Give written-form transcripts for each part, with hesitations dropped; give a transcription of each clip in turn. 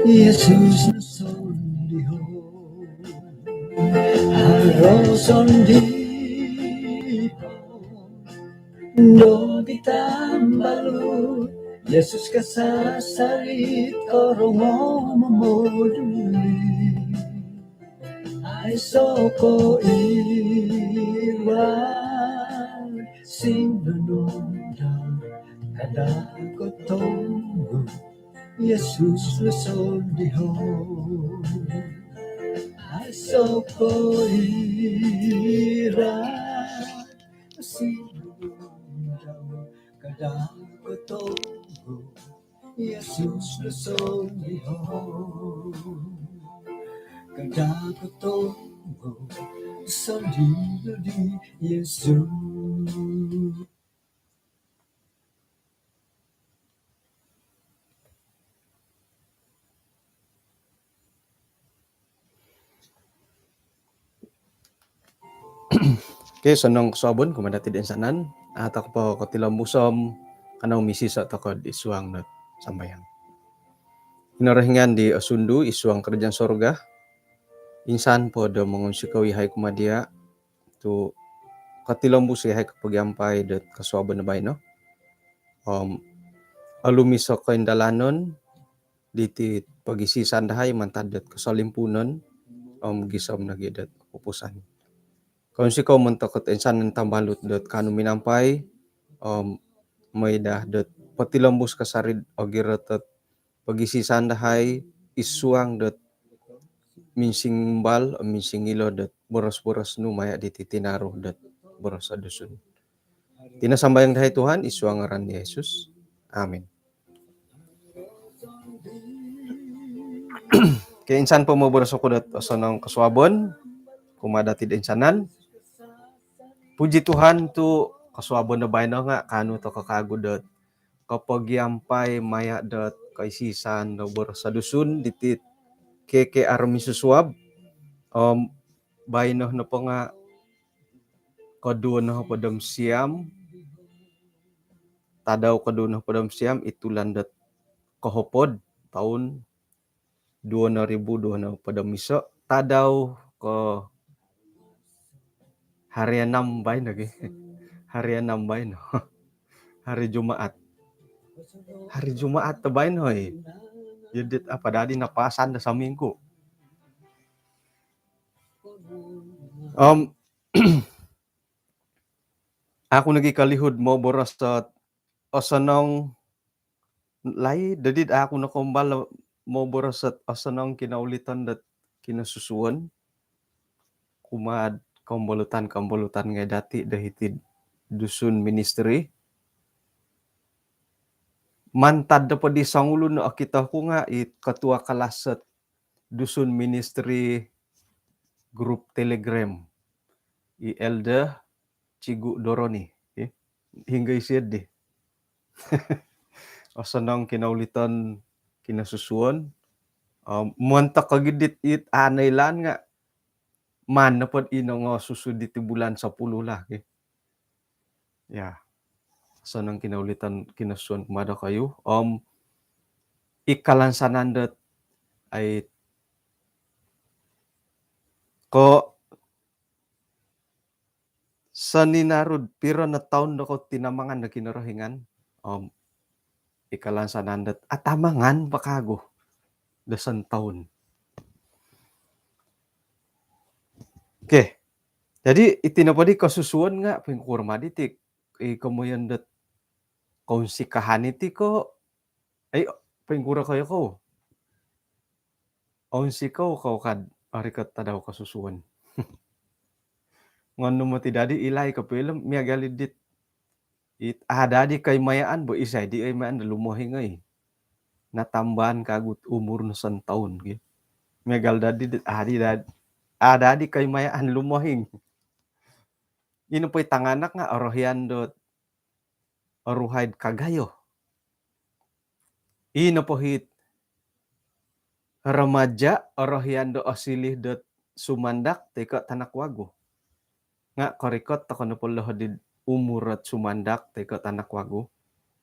Yesus nasundiho harosundiho do ditambalu Yesus kasasarit korongo momoduli ay soko iwan sinunundang kadagotong Yesus nasundiho ay soko iwan sinunundang kadagotong Yesus nasundiho kadagotong sandiyo di Yesus. Okay, sonong sabon kumanda tidin sanan atak po kotilam musom kanang misisa takod isuang not sambayang. Hinarahingan di asundu isuang kerjaan sorga. Insan po do mengonsikawi hay kumadia tu katilam busi hay kapagyampay dat kaswabon na bay no. Alumisa ko indalanon diti pagisisan dahay mantadat kasalimpunon gisam na gidat upusan. Kung sikaw mentakot insan ng tambalot dot kanu minampay may dah dot patilambus kasarid o giratat pagisisan dahay isuang dot minsing bal o minsing ilo dot boros-boros no maya dititinaro dot boros sa dusun. Tinasambayang dahay Tuhan isuang ngaran ni Jesus. Amen. Kaya insan po mo boros ako dot asanang kaswabon kumada tid insanan. Puji Tuhan tu kaswabon na bayno nga kanu to kakagudot kapag yampay maya dot kaisisan no boros sa dusun ditit keke armi susuab bayno na po nga kadun na padam siam tadaw kadun na padam siam itulan dat kahopod tahun 2000 na padam miso tadaw ko hari 6 bay lagi hari 6 bay no hari Jumaat tabay no yudit apa dadi napasan da sa minggu aku nagikalihod mo boros sa asanong lay dadid ako nakombal mo boros sa asanong kinaulitan dat kinasusuan kumad kambulutan nga dati dahitid dusun ministry mantad da pa di sangulo no akita ko nga katua kalasat dusun ministry group telegram Elda Cigu Doroni hingga isid di asanang kinaulitan kinasusuan muanta kagidit it anaylan nga man na pod ino nga susudit bulan 10 lah ya asanang kinaulitan kinasusuan kumada kayo ikalansanan dat ay ko sa ninarod pira na taon na ko tinamangan na kinarahingan ikalansanan dat atamangan pakago dasan taon. Okay. Jadi itinapadi kasusuan nga pingkurma ditik kamuyan dat kaunsi iti ko ay pingkura kayo ko kaunsi ko kad arikat tadaw kasusuan ngano mo ti dadi ilay ka film miya galidit dadi kay mayaan bo isay di ay mayaan lumuhi ngay natambahan kagut umur no san taon miya gal dadi dadi kay mayaan lumuhing ino po'y tanganak nga orohian dot oruhaid kagayo ino po hit remaja orohian do osilih dot sumandak teka tanakwago nga korikot to kono polo di umur at sumandak teka tanakwago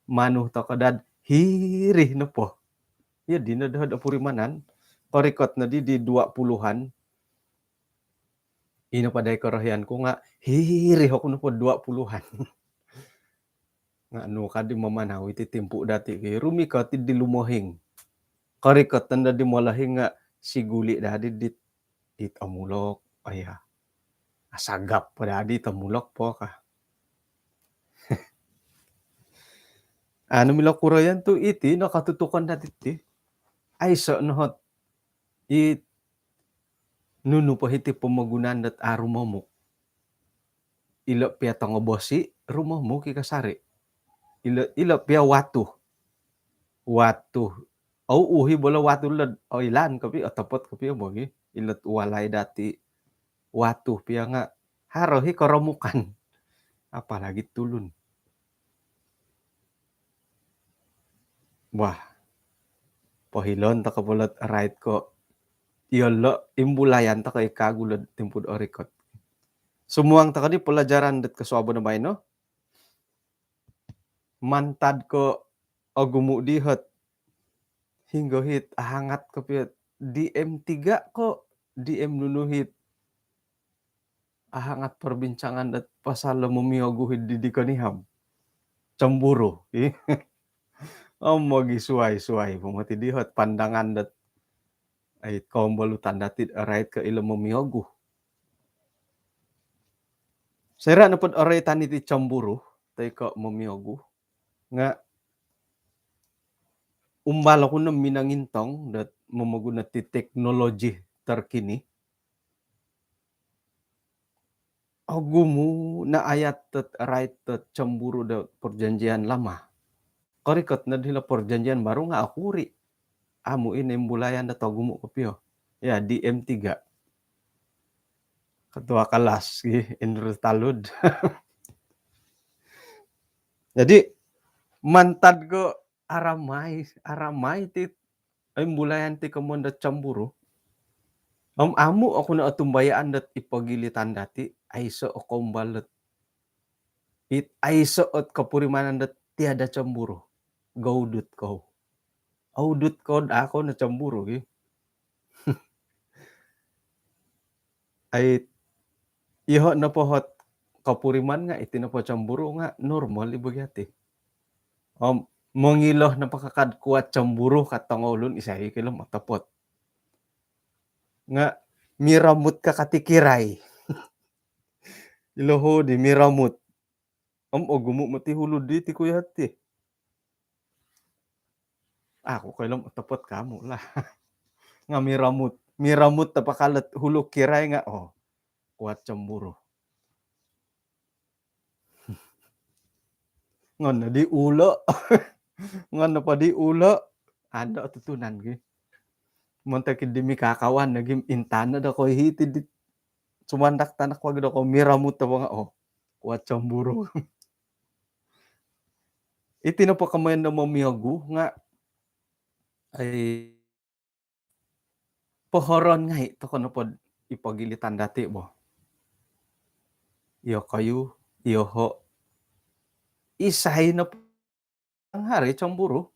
manuh to kadad hirih no po Ya dina da purimanan. Korikot na di 20-an. Ina paday karahian ko nga hihiri ako na po 20-an. Nga ano ka di mamanaw iti timpo dati kay rumika ti di lumohing. Korikot na di malahing nga siguli dadi dit amulok. Aya. Asagap pa dadi tamulok po ka. Ano mila kurayan to iti nakatutukan dati ti. Ay sa nohot it nuno pa iti pamagunan dat arumamok. Ila pia tango bosi rumamok ikasari. Ila pia watu. Au uhi bola watu lad o ilan kapi atapot kapi bogi. Ilat walay dati watu pia nga harohi karamukan. Apalagi tulun. Wah. Pohilon ta kapulat right ko. Iyala imbulayan ta kay kagulad timpud orikot. Sumuang ta kadi pelajaran dat kasuabo na bay no. Mantad ko agumu dihat hingga hit hangat kapiat DM3 ko DM nunuhit ahangat perbincangan dat pasal mumiyaguhid di kaniham cemburu magi suai pumati dihat pandangan dat ay kaumbalutan datit arait ka ila mumiyaguh sera na pod aray tani ti cemburu tay ka mumiyaguh nga umbala ko na minangintong dat mamaguna ti teknologi terkini agumu na ayat tat right tat cemburu da perjanjian lama. Korikot na dila perjanjian baru nga akuri. Amu ini mbulayan da tagumu kopyo. Ya DM3. Ketua kelas Indra Talud. Jadi mantad ko aramay ti ay mbulayan ti kamon da cemburu. Amu ako na atumbayaan dat ipagilitan dati ay so ako balot. It ay so at kapurimanan dat tiada cemburu. Gaudut ko. Audut ko ako na cemburu ay iho na pohot kapuriman nga iti na po cemburu nga normal ibagyati. Mangiloh na pakakadkuat cemburu katangolon isay kilo matapot. Nga miramut ka katikiray. Iloho di miramut. Ogumu mati hulod di ti kuyati. Ako kailang matapot kamo lah. Nga miramut. Miramut tapakalat hulog kiray nga kuat cemburu. Ngon na di ulo. Ngon na pa di ulo. Ada tutunan Monta kidi mi kakawan nagim intana da ko hitid sumandak tanak wag da ko miramut ta nga kuat cemburu. Iti na pa kamayan na mamiyagu nga ay pohoron nga ito ko na po ipagilitan dati mo. Iyo kayo, iyo ho. Isay na po ang hari cemburu.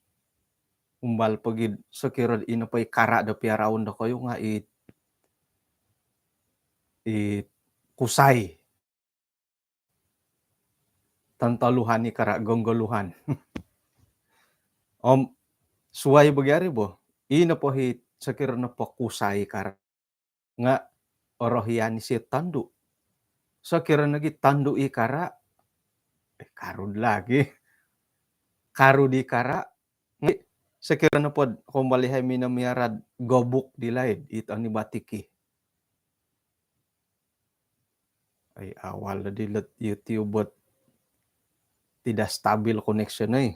Umbal pagid sakirad ino pa'y kara da piaraon da kayo nga kusay. Tantaluhan ni kara gonggoluhan. Suway bagyari bo. Ino po hit sakirad na po kusay kara. Nga orohiyan si tandu. Sakirad nagi tandu ikara. Karud lagi. Karu di kara. Sakira na pod kumbalihay minamiarad gobuk dilaid ito ni batiki. Ay awal na dilat YouTube bot tidak stabil connection na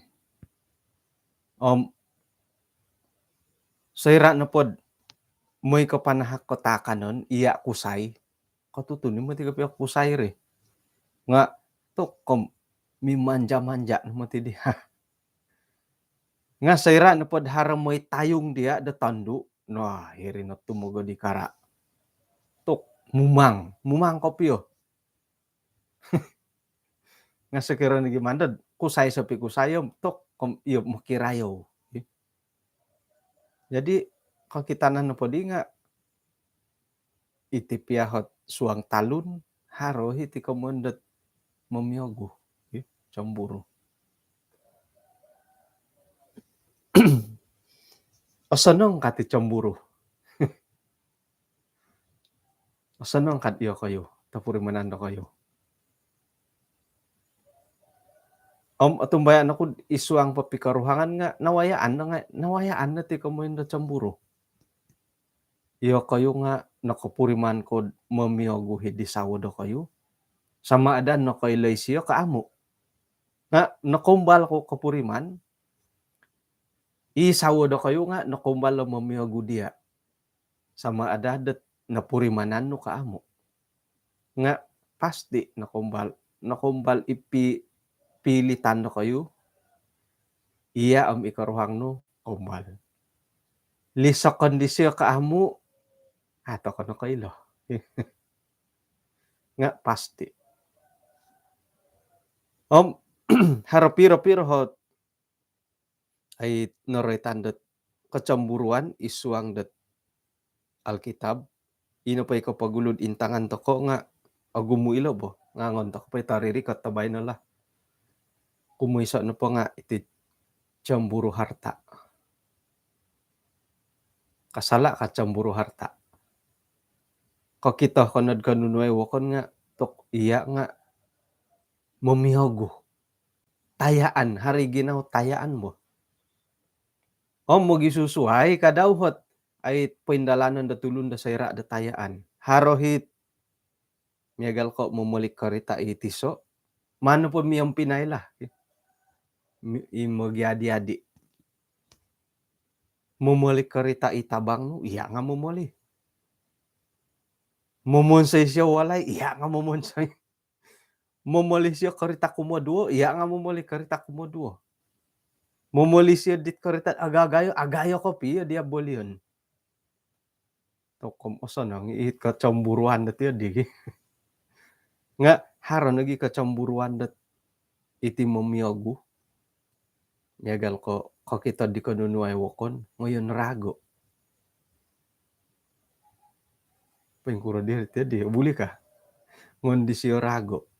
sayra na pod mo'y kapanahak kotaka nun iya kusay katutunin mo tiga piyak kusay re nga to mi manja-manja mo ti diha nga sayra na pod haram mo'y tayong dia da tandu nah hiri na tumugo di kara tok mumang kopyo nga sakira na gimandad kusay sa pikusayom tok iyo makirayo Jadi kalau kita nano podi nga iti piahot suang talun haro iti komondet memiogu cemburu. Osanong kati cemburu. Osanong kat iyo kayo. Tapuri manando kayo. Atumbayan ako isuang papikaruhangan nga nawayaan na ti komondet cemburu. Iyo kayo nga nakapuriman ko memiogu hidi sawado kayo. Sama adan no kailay siyo kaamo. Nga nakumbal ko kapuriman isawado kayo nga nakumbal lo memiogu dia. Sama adadat napurimanan no kaamo. Nga pasti nakumbal pilitan no kayo. Iya ikaruhang no kumbal. Lisa kondisyo kaamo ato ko no kailo. Nga pasti. Harapiro-piro hot ay noroitan dat kecemburuan isuang dat Alkitab. Ino pa ikaw pagulod intangan to ko nga agumu ilo bo. Nga ngon to ko pa itariri katabay na la. Kumuisa no po nga iti cemburu harta. Kasala ka cemburu harta. Ko kita konod kanunuay wakon nga tok iya nga memihogu. Tayaan hari ginaw tayaan mo. Mo gisusuhay kadawhot ay pindalanan da tulun da sayra da tayaan. Harohit miagal ko mumulik karita itiso. Mano po miyang pinayla. Imogyadi-adi. Mumulik karita itabang no, iya nga mumuli. Mumunsay siya walay, iya nga mumunsay. Mumuli siya karita kumoduo, iya nga mumuli karita kumoduo. Mumuli siya dit karita agayo ko piya dia bolion. Tokom oso nang iit kacamburuan dat ya di. Nga haro nagi kacamburuan dat iti memiyogu. Yagal ko kita di kanunuay wakon, ngayon rago. Pengkuro dia di buli ka. Ngon di siyo rago.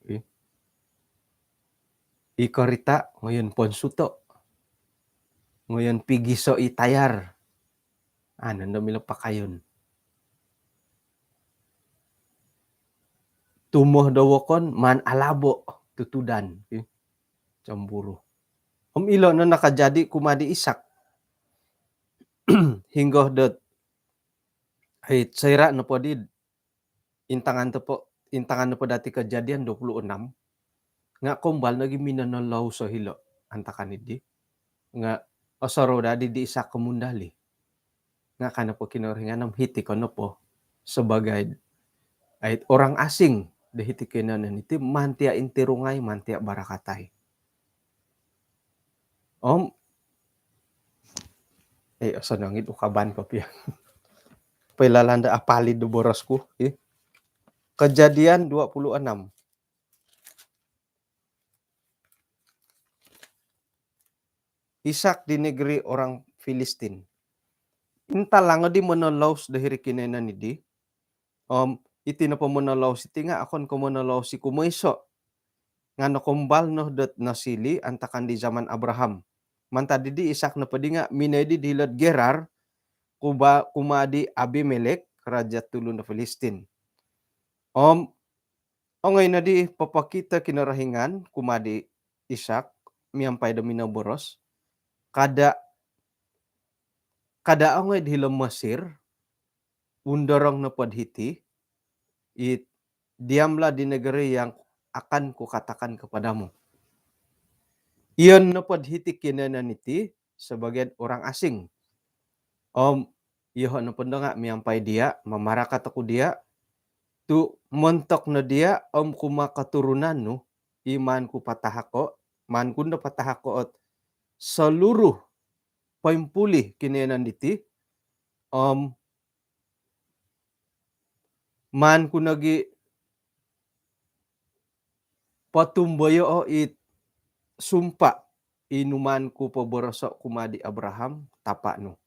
Ikarita ngayon ponsuto. Ngayon pigiso itayar. Nando milo pa kayon. Tumuh dawokon man alabo tutudan. Cemburu. Ilo na nakajadi kumadi Isak. Hinggoh dot ay sayra na po did. Intangan na po dati kejadian 26. Nga kumbal nagi minanalaw sa hilo. Antakan di. Nga osaro dadi di Isak kumundali. Nga kana po kinoringan ng hiti ko no po sebagai ay orang asing dahiti kinanan iti mantia intirungay mantia barakatay. Asa nangit ukaban ko piya. Pailalanda apalid do borosku. Kejadian 26. Isak di negeri orang Filistin. Inta lang di manalaws dahiri kinanan di. Iti na po manalaws iti nga akon ko manalaws si kumoiso. Nga nakumbal no dat nasili antakan di zaman Abraham. Manta di Isak na padi nga minedi dilad Gerar kumadi Abimelek raja tulun na Filistin. Ongay na di papakita kinarahingan kumadi Isak miyampay da minaboros. Kada ongay dihilam Masir undarang na padhiti diamla di negeri yang akan kukatakan kepadamu. Iyon na padhiti kinanan iti sebagai orang asing. Iyo na panda nga miyampay dia mamarakat ako dia tu montok na dia kumakaturunan no iman ku patahako man kun na patahako at seluruh paimpuli kinanan iti man ku nagi patumbayo it sumpa inuman ku paboroso kumadi Abraham tapa no.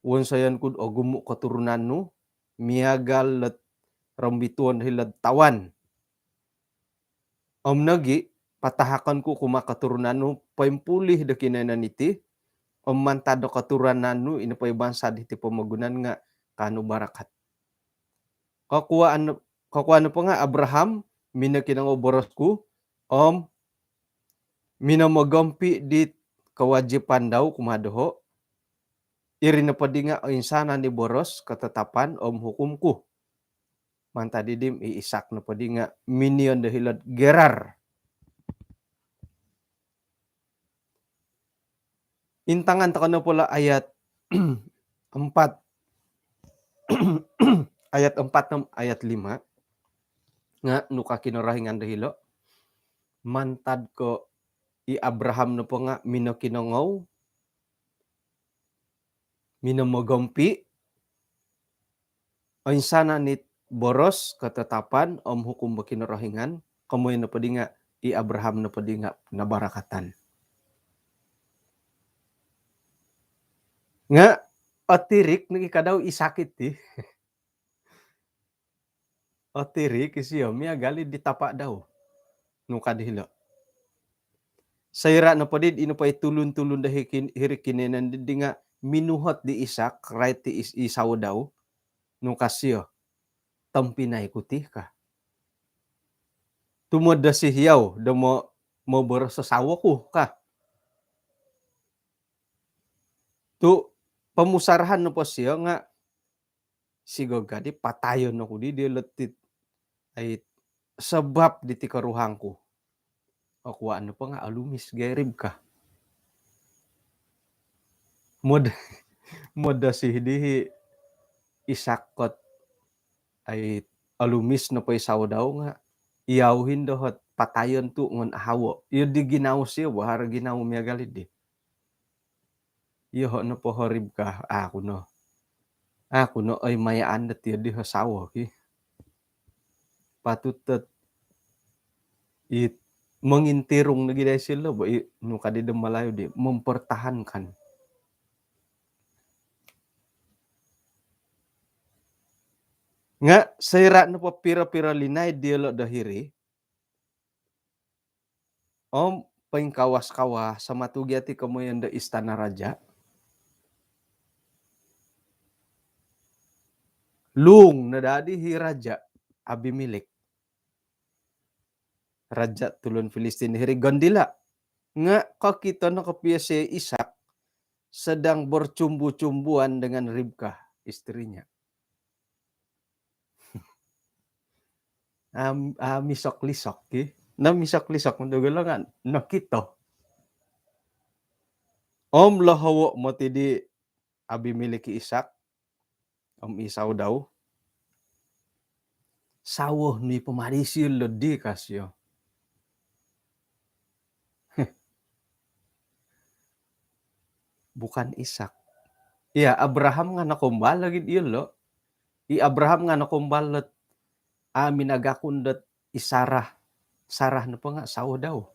Wan sayan kud o gumu keturunan nu miagal let rambituan hilad tawan. Om nagi patahakan ku kuma keturunan nu paimpulih de kinenan iti. Om mantado keturunan nu ina pay bangsa di tipo magunan nga kanu barakat. Kakuan pa nga Abraham mina kinango borosku om mina magampi di kewajiban daw kumadoho iri na padi nga insana ni boros ketetapan om hukumku. Manta didim iisak na padi nga minion dahilad gerar. Intangan ta na pula ayat 4 ayat 4 ayat 5 nga nuka kinorahingan dahilo mantad ko i Abraham na po nga mino kinongaw mino magampi o insana ni boros ketetapan om hukum bakinorahingan kamoy na padi nga i Abraham na padi nga nabarakatan. Nga otirik nagikadaw isakit ti. Otirik isiyo miya gali ditapa daw nung kadihilo. Sayra na padid ino pa itulun-tulun dahi hirikinenan di nga minuhot di Isak right ti isaw daw nung kasiyo tampinay kutih ka. Tumod da si hiyaw da mo boros sa sawa ko ka. Tu pamusarahan no po siya nga sigog gadi patayon no ko di letit ay sabab di ti karuhang ko. O kuha ano pa nga alumis gerib ka. Moda si dihi isakot ay alumis na pa isaw daw nga iyawhin dohot patayon tu ngon ahawo. Iyo di ginaw siya bahara ginaw miya galid di. Iyo no po horib ka ako no. Ako no ay mayaan na tiyo di hasawa ki. Patutot it mengintirong na gina sila ba no kadidam malayo di mempertahankan. Nga sayra na po pira-pira linay dialo dahiri om paing kawas-kawas sa matugyati kamoyan da istana raja. Lung na dadi hi raja Abimelek. Raja tulun Filistin hiri gondila. Nga kakita na kapiya si Isak sedang bercumbu-cumbuan dengan Ribkah istrinya. Misok-lisok ki. Na misok-lisok mandugulangan. Nakito. Om lahawo mati di Abimelek Isak. Om Isaw daw. Sawo ni pemarisil lodi kasyo. Bukan Isak. Iya, Abraham nga nakumbal lagi yun lo. I Abraham nga nakumbalot minagakundat isarah. Sarah na pa nga, sawo daw.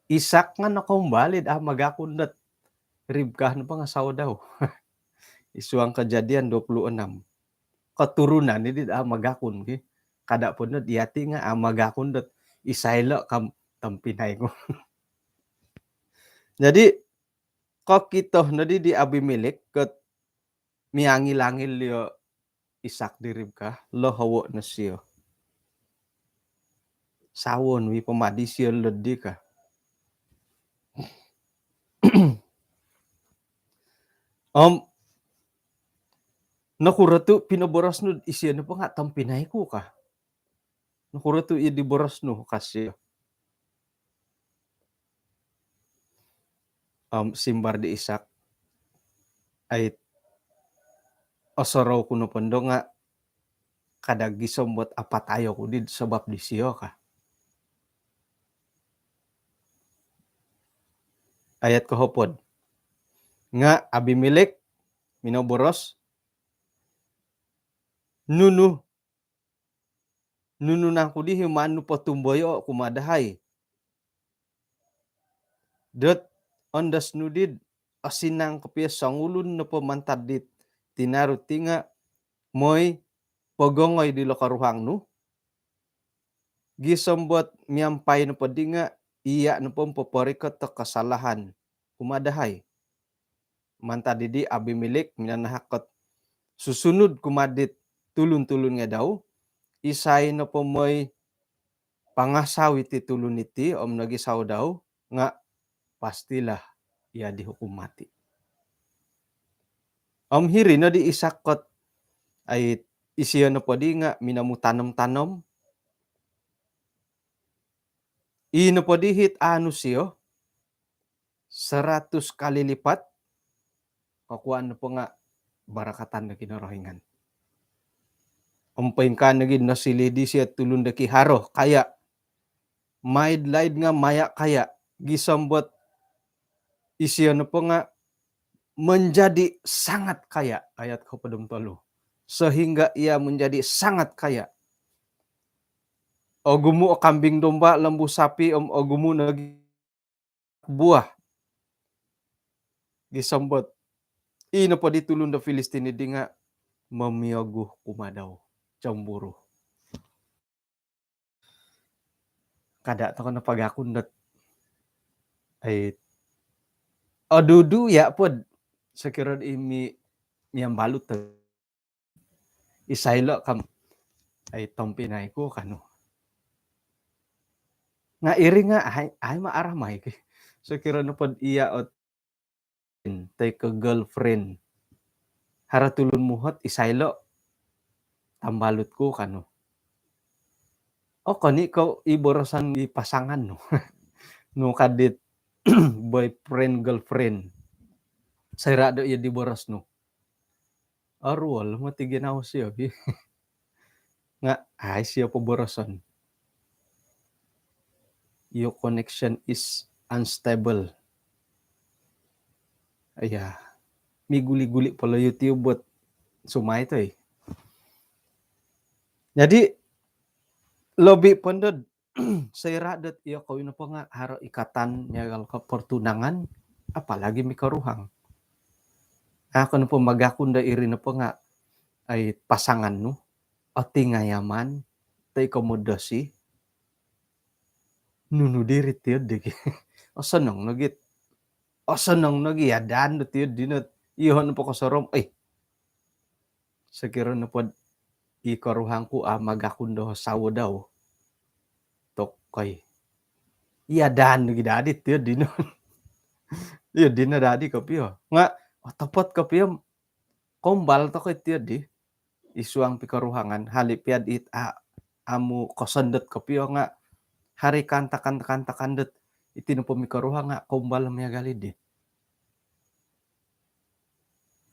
Isak nga nakumbalid magakundat. Ribkah na pa nga sawo daw. Isuang Kejadian 26. Keturunan ini magakun. Kada po na diyati nga magakundat. Isaylo kam tampinay ko. Jadi, kok kito na di Abimelek ket miangil-angil yo Isak di Ribkah lo hawo na siyo. Sawon wi pemadi siyo lodi ka. Nakuratu pinaboras no isiyo na pa nga tampinay ko ka. Nakuratu i diboras no kasi simbar di Isak ay osoro kuno pondo nga kadag gisombot apatayo ko di sebab di siyo ka. Ayat kahopod. Nga Abimelek minoboros nunu na ko di himanu patumboyo kumadahay. Dot ondas nudid asinang kapia sangulun na pamantad dit tinaro tinga moy pogongoy di lokaruhang no. Gisambot miyampay na padinga iya na pong paparikot ta kasalahan kumadahay. Mantad di Abimelek minanahakot susunod kumadit tulun-tulun nga daw. Isay na po moy pangasaw iti tulun iti nagisaw daw nga pastilah iya dihukom mati. Hiri na di isakot ay isiya na po di nga minamutanam-tanom. Ino po di hit ano siyo 100 kali lipat kakuan na po nga barakatan na kinarahingan. Umpain ka nagin na silidi siya tulun da kiharo kaya maidlaid nga maya kaya gisambot isiya na po nga menjadi sangat kaya ayat kapadumtalo sehingga ia menjadi sangat kaya. O gumu o kambing domba lembu sapi o gumu nagi buah gisambot ino pa ditulun da Filistini di nga mamiyaguh kumadaw cemburu. Kada to na pagakundat ay dudu ya pod sekirad imi miyambalut isaylo kam ay tompinay ko kano. Nga iri nga ay maaramay sekirad na pod iya ot tay ka girlfriend haratulun muhot isaylo tambalot ko kano. O kani ko iborosan di pasangan no. No kadit boyfriend girlfriend. Sayrado iya di boros no. Arwal mati ginaw siya nga ay siya po borosan. Your connection is unstable. Aya, may guli-guli pala YouTube buat sumay to eh. Jadi lobi pondod sayradat iya ko na po nga haro ikatan nyagal ka pertunangan apalagi may karuhang. Ako na po magakunda iri na po nga ay pasangan no o tingayaman tay komodasi nunudirit yun di o sanong nagit o sanong nagyadan no tiyo dinot ihon po ko sarom ay sakiro na po ikaruhang ko magakunda sawo daw tokoy yadan no gidadit tiyo dinot iyo dinadadi kapiyo nga tapat kapiyo kombal to koy tiyo di isuang pikaruhangan halipiad it amu kosandot kapiyo nga hari kanta-kanta-kandot itino po mikaruhang nga kombal maya galid eh.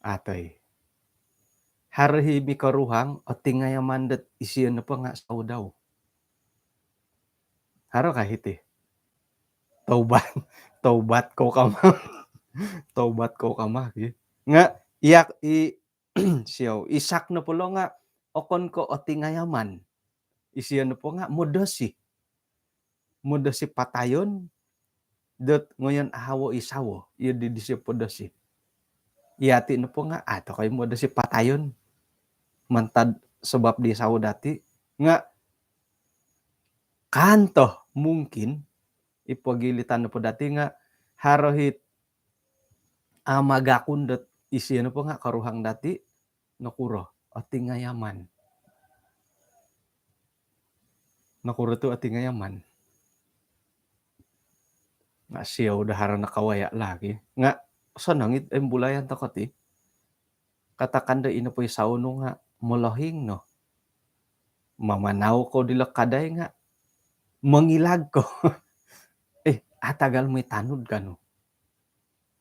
Atoy. Hari mikaruhang o tingayamandat isiyan na po nga saw daw. Haro kahit eh. Taubat ko kama. Taubat ko kama. Nga iyak siyaw isak na po lo nga okon ko o tingayaman. Isiyan na po nga modasi patayon dot ngayon ahawo isawo iyo di siya podasi iyati na po nga ato kay modasi patayon mantad sebab di sawo dati nga kanto mungkin ipagilitan na po dati nga harohit magakun dot isiya na po nga karuhang dati nakuro o tingayaman nakuro to at tingayaman nga siya udah haro nakawaya lagi nga sanangit embulayan takot eh katakanda ina po isaw no nga molohing no mamanaw ko dilakaday nga mangilag ko atagal may tanod ka no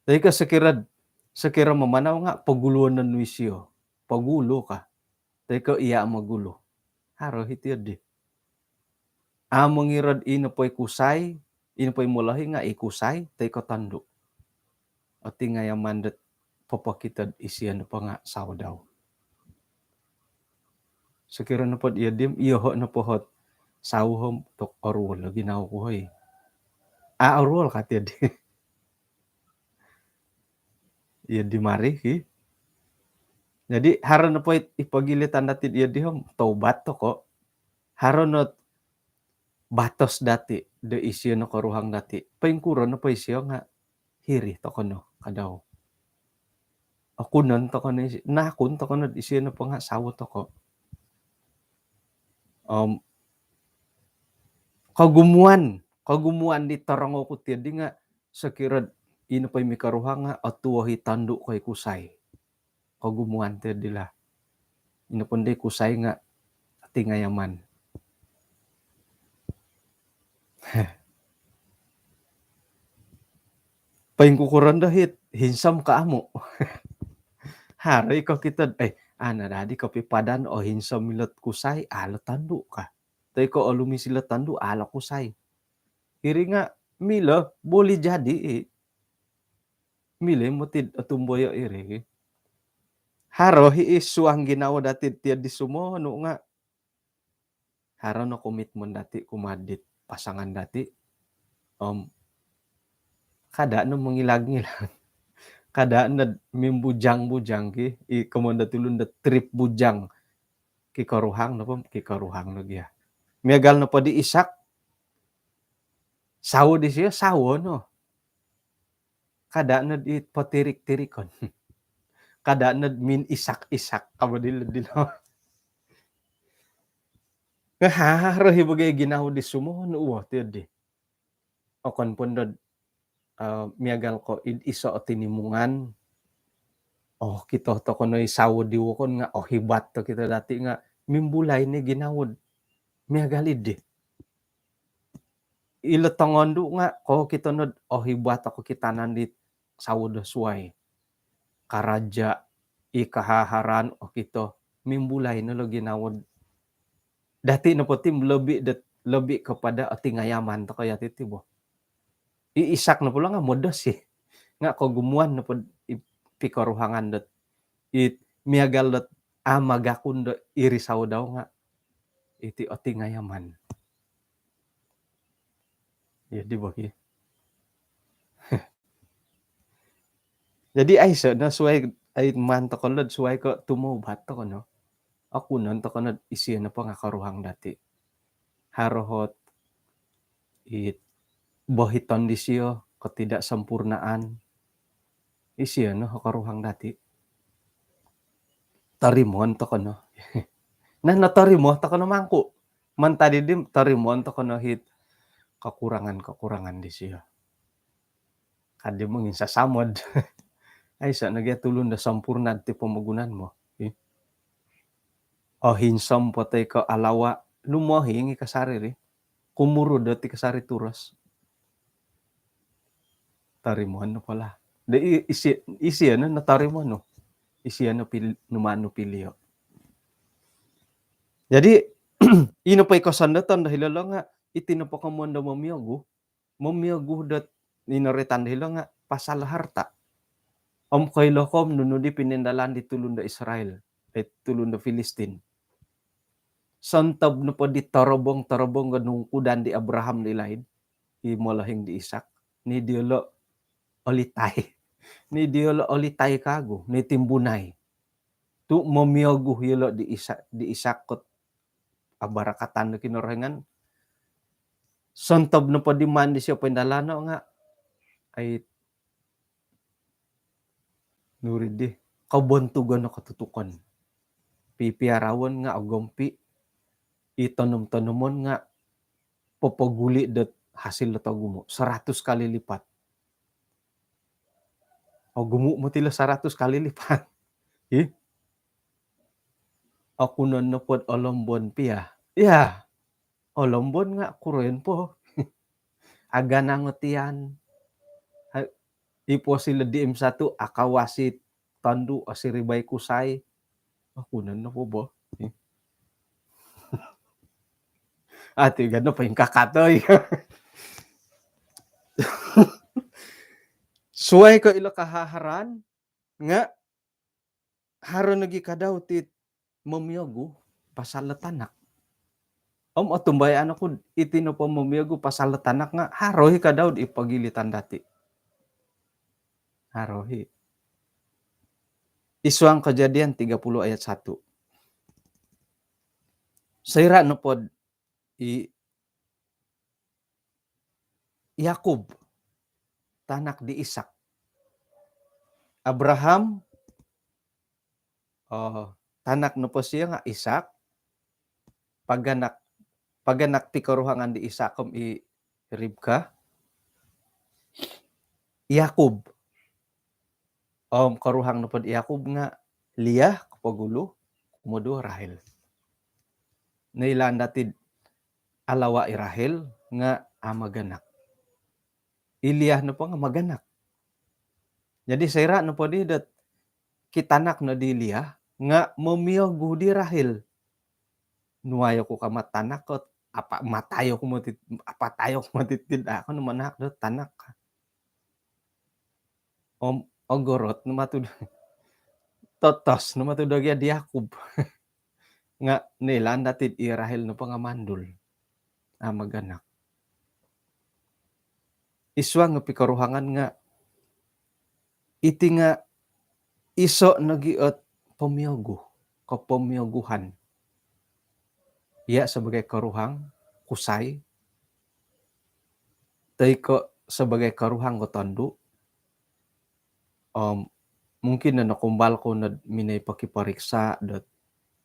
dahil ka sakira mamanaw nga paguluan ng wisyo pagulo ka dahil ka iya magulo haro hitiyod di mangirad ina po'y kusay ina po'y mulahi nga ikusay tay ko tando at nga yamandat papakitad isiyan na pa nga saw daw sakira na po iyadim iyoho na po hot sawhom tok orwol ginaw ko hoy orwol katid Iya di mari ki. Jadi harana po ipagilitan dati iya dihom tobat to ko. Harana batos dati de isyu no karuhang dati. Paingkuro no pa isyu nga hiri to kono kadaw. Akunon to kono nakun to kono isyu no pa nga sawo to ko. Kagumuan di tarango ko ti di nga sakirad ino pa'y mikaruhang nga atuwahi tando kay kusay. Kagumuan ti dila. Ino punday kusay nga ati ngayaman. Paingkukuran dahit hinsam ka amo. Haray ko kitad ana dadi ko pipadan o hinsam milot kusay ala tando ka. Tay ko alumi sila tando ala kusay. Hiri nga mila boleh jadi mili mo tid atumboyo iri. Haro hi suang ginawa dati tiya di sumo ano nga. Haro no komitmen dati kumadit pasangan dati. Kada no mangilag-ngilag. Kada na mimbujang-bujang ki ikamanda tulun da trip bujang ki karuhang no pom ki karuhang no giya. Miagal no pa di isak. Sawo di siya sawo no. Kada na di patirik-tirikon. Kada na min isak-isak kabadil dilo. Haro hibagay ginaw di sumo no uwa tiyo di. O kon pundod miagal ko iso o tinimungan. Oh kito to kono sawo di wokon nga o hibat to kita dati nga mimbulay ni ginawod. Miagalid di. Ilatangondo nga ko kito no o hibat ako kitanan di sawo do suway. Karaja ikahaharan o kito mimbulay no lo ginawod. Dati no potim lebih kepada atingayaman to kaya titibo. Iisak na pula nga modos nga kagumuan na po pikaruhangan dot miagal dot magakun dot irisaw daw nga iti oti ngayaman. Ya di ba ki? Jadi ay so na suway ay man to kolod suway ko tumubat to kono. Ako nun to kono isiya na pa nga karuhang dati. Harohot bohiton di siyo ketidaksempurnaan. Isiya no karuhang dati. Tarimon to kono. Natarimo to kono mangko. Man tadi dim tarimon to kono hit kekurangan di siya. Kadi mungkin sasamod. Ay sa nagyatulon na sampurna ti pamagunan mo. O hinsam patay ka alawa lumohi kasari kumuro dati kasari turas. Tarimon na pala. De isi ano natarimon no. Isi ano numano pilio. Jadi ino pa'y kasandatan dahil lang nga itinapakamuan da mamiyago. Mamiyago dat inaritan dahil nga pasal harta. Kay lokom nuno di pinindalan di tulun da Israel. Tulun da Filistin. Santab no pa di tarabong ganung kudan di Abraham di lain. Imolahing di Isak. Ni diolo olitay. Ni diolo olitay kago. Ni timbunay. Tu mamiyago hilo di Isak kot abarakatan na kinorengan. Santab no pa di man di siya pindalano nga. Ay nurid di. Kabuntugan na katutukan. Pipiarawan nga agompi. Itanong-tanumon nga papaguli dat hasil na tagumo. 100 kali lipat. O gumo mo tila 100 kali lipat. Ako na napod olombon piya. Yeah. Olombon nga kuren po. Aga nangotian. Ipo sila DM satu akawasit tandu asiribay kusay. Ako na po ba? Ati gano pa yung kakatoy. Suway ko ilo kahaharan nga haro nagi kadaw tit mamiyago pasalatanak. Atumbayan ako itino pa mamiyago pasalatanak nga harohi kadaw ipagilitan dati. Harohi. Isuang Kejadian 30 ayat 1. Saira no pod Yakub tanak di Ishak. Abraham tanak no po siya nga Ishak paganak ti karuhangan di Isakom Ribka. Yakub karuhang no pod Yakub nga Liyah kapagulo kumodo Rahel. Nailanda ti alawa Rahel nga amaganak. Iliyah no po nga maganak. Jadi saira no po di dat kitanak na di Liyah nga mamiyagu di Rahel. Nuayo ko ka matanakot apa tayo ko matitid ako no manak do tanak. Ogorot no matud totos no matudog ya di Yakub. Nga nilanda ti Rahel no pangamandul amaganak. Iswa nga pikaruhangan nga iti nga iso nagiot pamiyagu kapamiyaguhan. Ia sebagai karuhang kusay tay ko sebagai karuhang kotandu mungkin na nakumbal ko na minay pakipariksa dat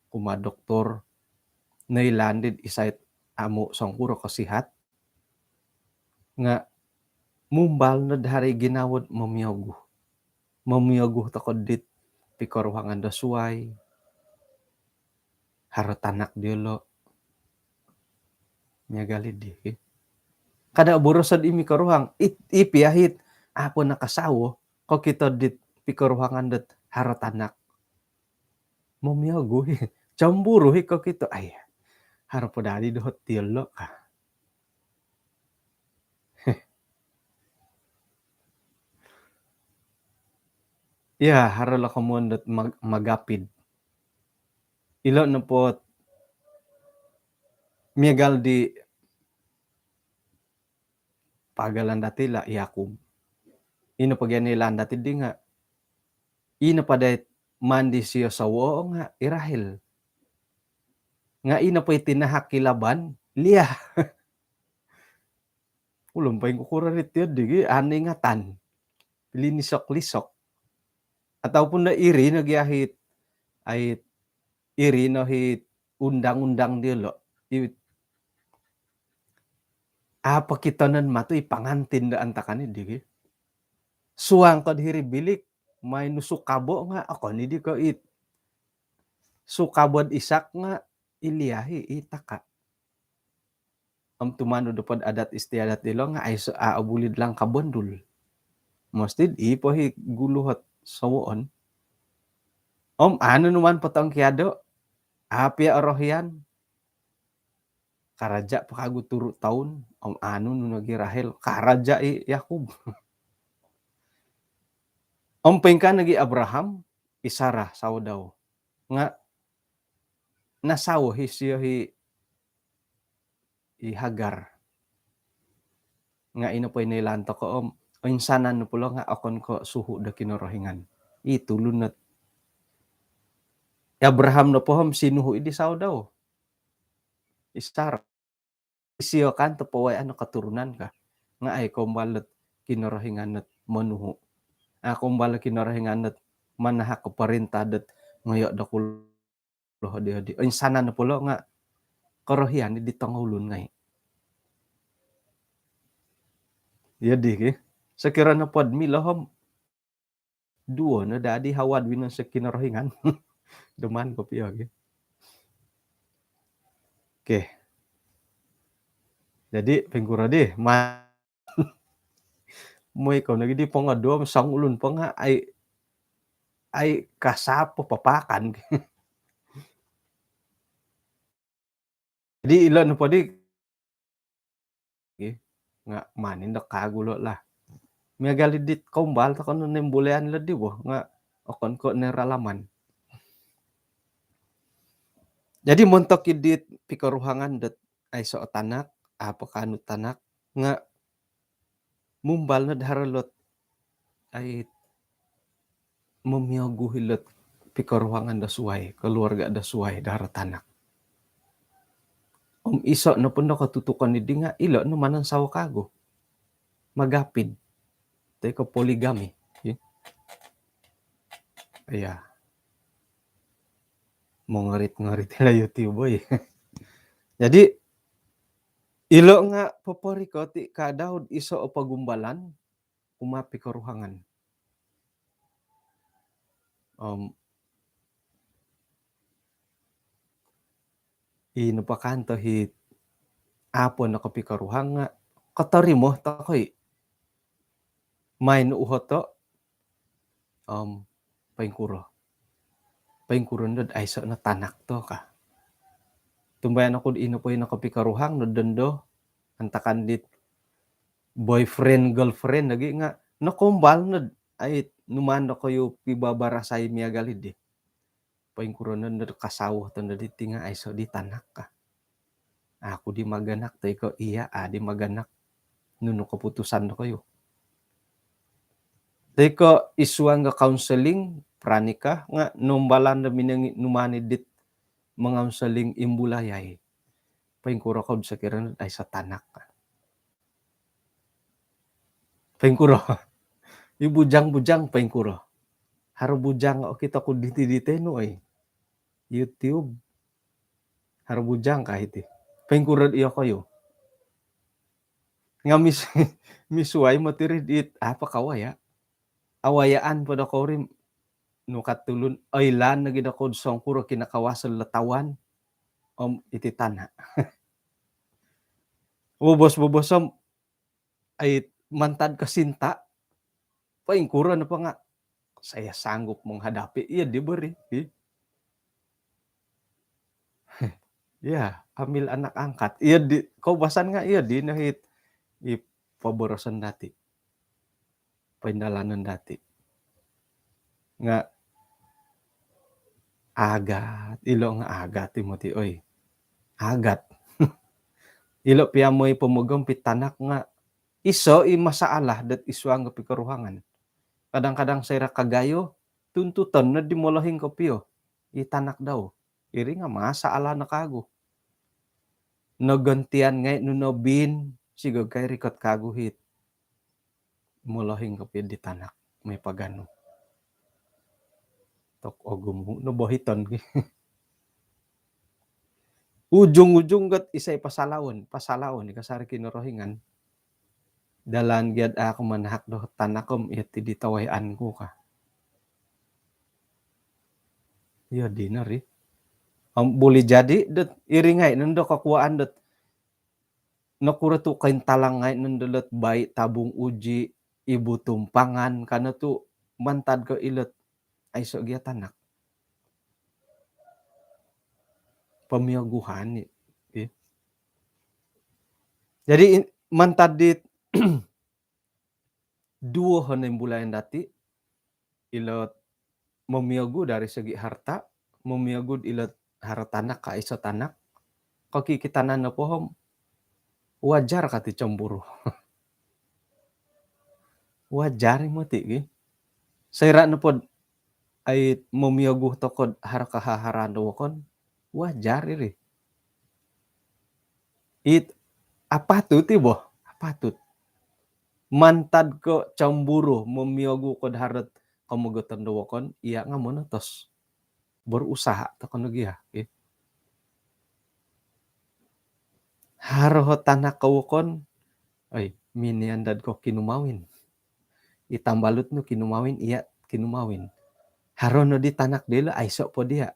kuma doktor nailandid isait amo sangkuro kasihat nga mumbal na dari ginawad mamiyagu takod dit pikaruhangan da suway haratanak diolo nya galid di kada borosad imi karuhang ipiyahit apo nakasawo ko kita dit pikaruhangan dat haratanak mamiyagu camburu ko kita ay harapo dali dohot diolo ka. Ya, harala kamondat magapid. Ilo na po miyagal di pagalan datila Yakub. Ino pagyan nilan dati di nga. Ino paday mandi siya sa wo nga Rahel. Nga ino pa itinahak kilaban Liyah. Ulong pa yung kukurarit yun di aningatan. Linisok-lisok. Ataupun na iri nagyahit ay iri no hit undang-undang dilo. Apa kita nan mato ipangantin da antakan di. Suang kad hiri bilik may nusukabo nga ako ni di ko sukabod Isak nga iliyahi itaka. Tumano dapod adat istiadat dilo nga ay aabulid lang kabondul. Mostid ipohi guluhot sawoon. Ano naman patang kiyado? Apia arohian. Karaja pakagu turu taon. Ano nunagi Rahel. Karaja Yakub. Pengka nagi Abraham. Isara sawo daw. Nga nasawo siya Hagar. Nga ino po inilanto ko insanan no pulo nga akon ko suhu da kinorohingan. Itulunat. Abraham no pohom sinuhu idi sawo daw. Isara. Isiyo kan topoway ano katurunan ka. Nga ay kumbalat kinorohingan at manuhu. Kumbalat kinorohingan at manahak ko parintadat ngayo da kulo di. Insanan no pulo nga korohian di tangulun ngay. Yadi sekira na pod milohom duo na dadi hawad winan sa kinorohingan. Duman ko piyo. Okay. Jadi penggura di mo ikaw nagidi po nga doon sang ulun po nga ay kasapo papakan. Jadi ilan po di nga manin da kagulo lah. May galidit kumbal ta kono nembulean la di bo nga okon ko neralaman. Jadi montok idit pikaruhangan dat ay so tanak apa kanu tanak nga mumbal na daralot ay mamiyagu hilot pikaruhangan da suai, keluarga da suai dara tanak. Iso no pun katutukan ni dinga ilo no manan sawa kago. Magapid. Tayo ko poligami. Iya. Mau ngarit-ngarit la YouTube boy. Jadi ilo nga popori ko ti kadaud iso o pagumbalan umapi karuhangan. Inupakanto hit apo na kapikaruhang nga katari mo takoy main uhoto paingkuro ndod ay so na tanak to ka tumbayan ako ino po yung nakapikaruhang no dondo antakan dit boyfriend girlfriend lagi nga nakumbal nod ay numan ko yung pibabarasay miya galid paingkuro ndod kasawo to ndod iti nga ay so di tanak ka ako di maganak tayo ko iya di maganak nuno kaputusan na kayo. Tayo ko isuang nga counseling pranika nga numbalan na minang numanidit mga counseling imbulayay paingkuro ko sa kiran ay sa tanak ka. Paingkuro ibujang-bujang paingkuro haro bujang o kita ko diti-diti no ay YouTube haro bujang kahit paingkuro iyo kayo nga misuay matiridit apa kawaya awayaan pa da ko rin no katulun aylan na gidakod song kuro kinakawasan latawan iti tana. Bubos-bubosom ay mantad kasinta paingkuro na pa nga saya sanggup menghadapi iya di beri ya ambil anak angkat iya di kau basan nga iya di nahit paborosan dati paindalanan dati nga agat ilo nga agat Timothy oy agat ilo piamoy pumugong pitanak nga iso masaalah dat iswang pikaruhangan kadang-kadang saya kagayo tuntutan na dimolahing kopyo itanak daw iri nga masaalah na kago nagantian ngay nunobin sigog kay rikot kago hit molahing kopyo di tanak may pagano tok ogumu no bohiton ujung-ujung gat isay pasalawon kasari kinorohingan dalan gyad ako manahak do tanakom iti ditawayan ko ka iya dinari boleh jadi det iringay nando kakuaan det nakura tu kain talangay nandalat bay tabung uji ibu tumpangan kana tu mantad ko ilot ay so gya tanak pamiyaguhan jadi mantad dit duo hanay bulayan dati ilot mamiyagu dari segi harta mamiyagu ilot haratanak ka isa tanak kakikitanan na pohom wajar kati cemburu wajar mo ti sayra na pod ay mamiyagu tokod harakahaharado kon wajar iri apatut ibo apatut mantad ko cemburu mamiyagu kod harat kamugutan dawakon iya nga monotos berusaha to kono giya haro tanak kawukon ay miniandad ko kinumawin itambalut no kinumawin iya kinumawin haro no di tanak dila ay so po dia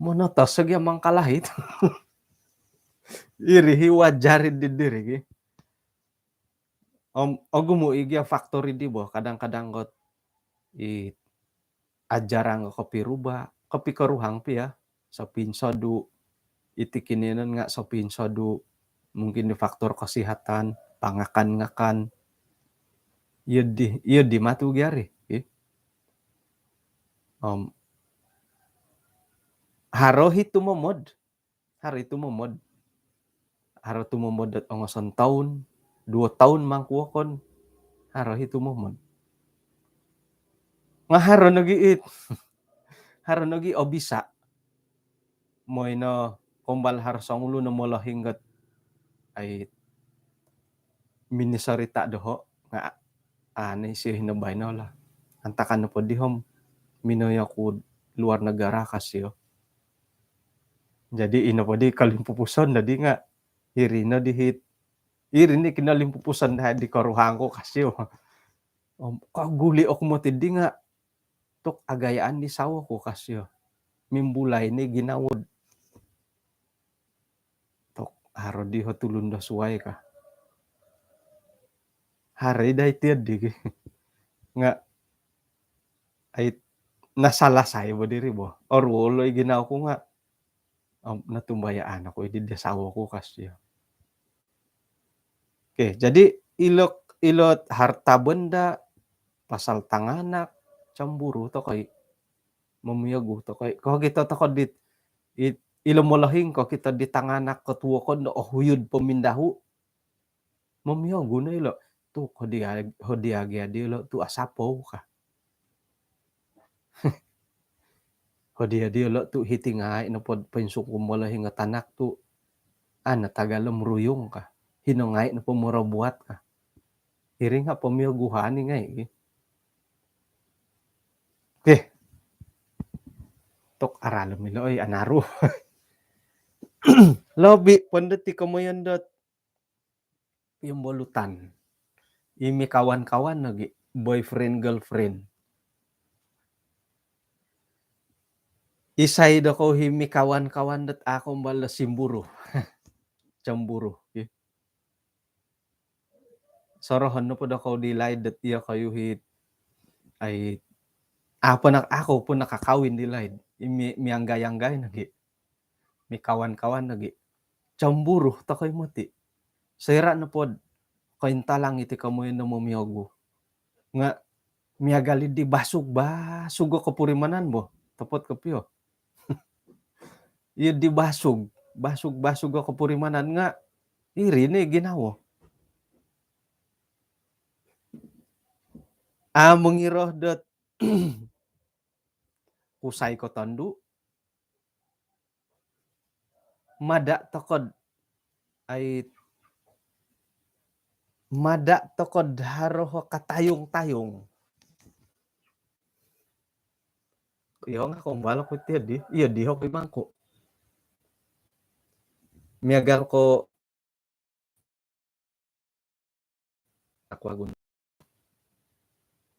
monotos sagya mangkalahit iri wajarin didiri ogumo igya factory di bo kadang-kadang got ajarang kopi ruba kopi karuhang pi sa pinsadu iti kininan nga sa pinsadu mungkin di faktor kesehatan pangakan-ngakan iya di matu gyari haro hitumomod haro tumomod at ongosan taon 2 taon mangkuwakon haro hitumomod nga haro nagiit haron gi o bisa moy no kombal har songlu no molahingget ay minisarita doho nga ani si hinabay na la antakan na po dihom minoy ako luar negara kasyo. Jadi ino po di kalimpupuson na di nga irina dihit irini kinalimpupusan na di karuhang ko kasyo. Kaguli ako mo di nga tok agayaan di sawa ko kasyo. Mimbulay ni ginawod. Tok haro di ho tulun da suway ka. Hari day tiad di nga ay nasalasay mo diri bo. Or woloy ginaw ko nga natumbayaan ako di desawa ko kasyo. Okay, jadi ilot harta benda pasal tanganak cemburu to kay mamiyago to kay ko kita to dit ilo molahing ko kita di tanganak ketua ko no huyud pemindahu mamiyago na ilo tu hodiagia di ilo tu asapo ka hodia di ilo tu hitingay no pod pensuk molahing nga tanak tu tagalom ruyong ka hinongay na pumura buat ka hiring nga pamiyaguhan ni ngay okay tok aralo milo ay anaro lobi pandeti kamoyan dot yung bolutan imi kawan-kawan lagi boyfriend girlfriend isay do ko himi kawan-kawan dot ako bala simburo cemburu sorohan no po ako dilay dat iya kayo hit ay ako po nakakawin dilay mianggay-anggay nagi mi kawan-kawan nagi cemburu ta koy mati sira na pod kainta lang iti kamoy na momiyago nga miagalid di basug ko purimanan bo tapot kapyo iya di basug ko purimanan nga iri ni ginawo mengiroh dot kusay ko tandu mada tokod haroh katayong-tayong iyo nga kumbala ko tiya di iya di ho mangko miagal ko akwagun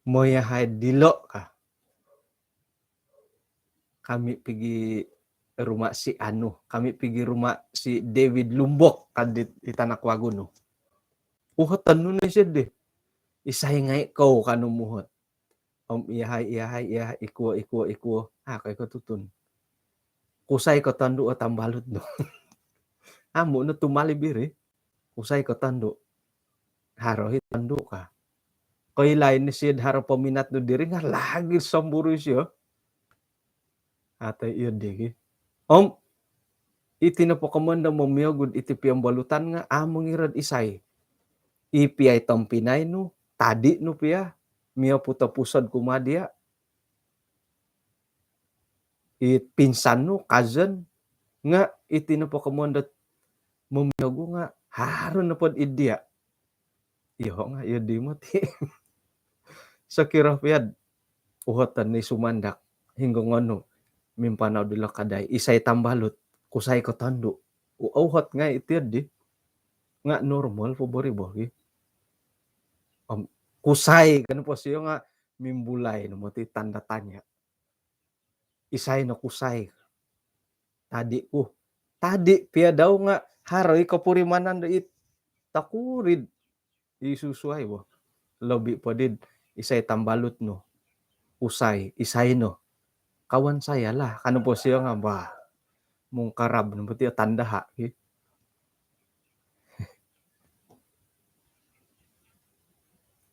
moya hay dilo ka kami pigi rumah si David Lumbok kadit itanakwagun no uhotan no na siya di isay ngay ko kanumuhot iyahay ikuo kay ko tutun kusay ko tando at tambalot no amo no tumalibiri kusay ko tando haro hitando ka koy lain ni siya haro paminat no diri nga lagi samburo siya atay iyo digi iti na po kamanda mamiyagod iti piyambalutan nga among irad isay ipiyay tampinay no tadi no piya miya putapusad kumadia pinsan no cousin nga iti na po kamanda mamiyago nga haron na pod idya iyo nga iyo di mo ti sa kirapyad uhotan ni sumandak hinggong ano mimpanaw dila kaday isay tambalot kusay ko tando uhot nga itid di nga normal po bori bogi kusay ganun po siya nga mimbulay no mo ti tanda tanya isay na kusay tadi piya daw nga haroy kapurimanan it takurid isusuay bo lobi po did isay tambalot no usay isay no kawan saya lah kanu po siya nga ba mong karab no pati tanda ha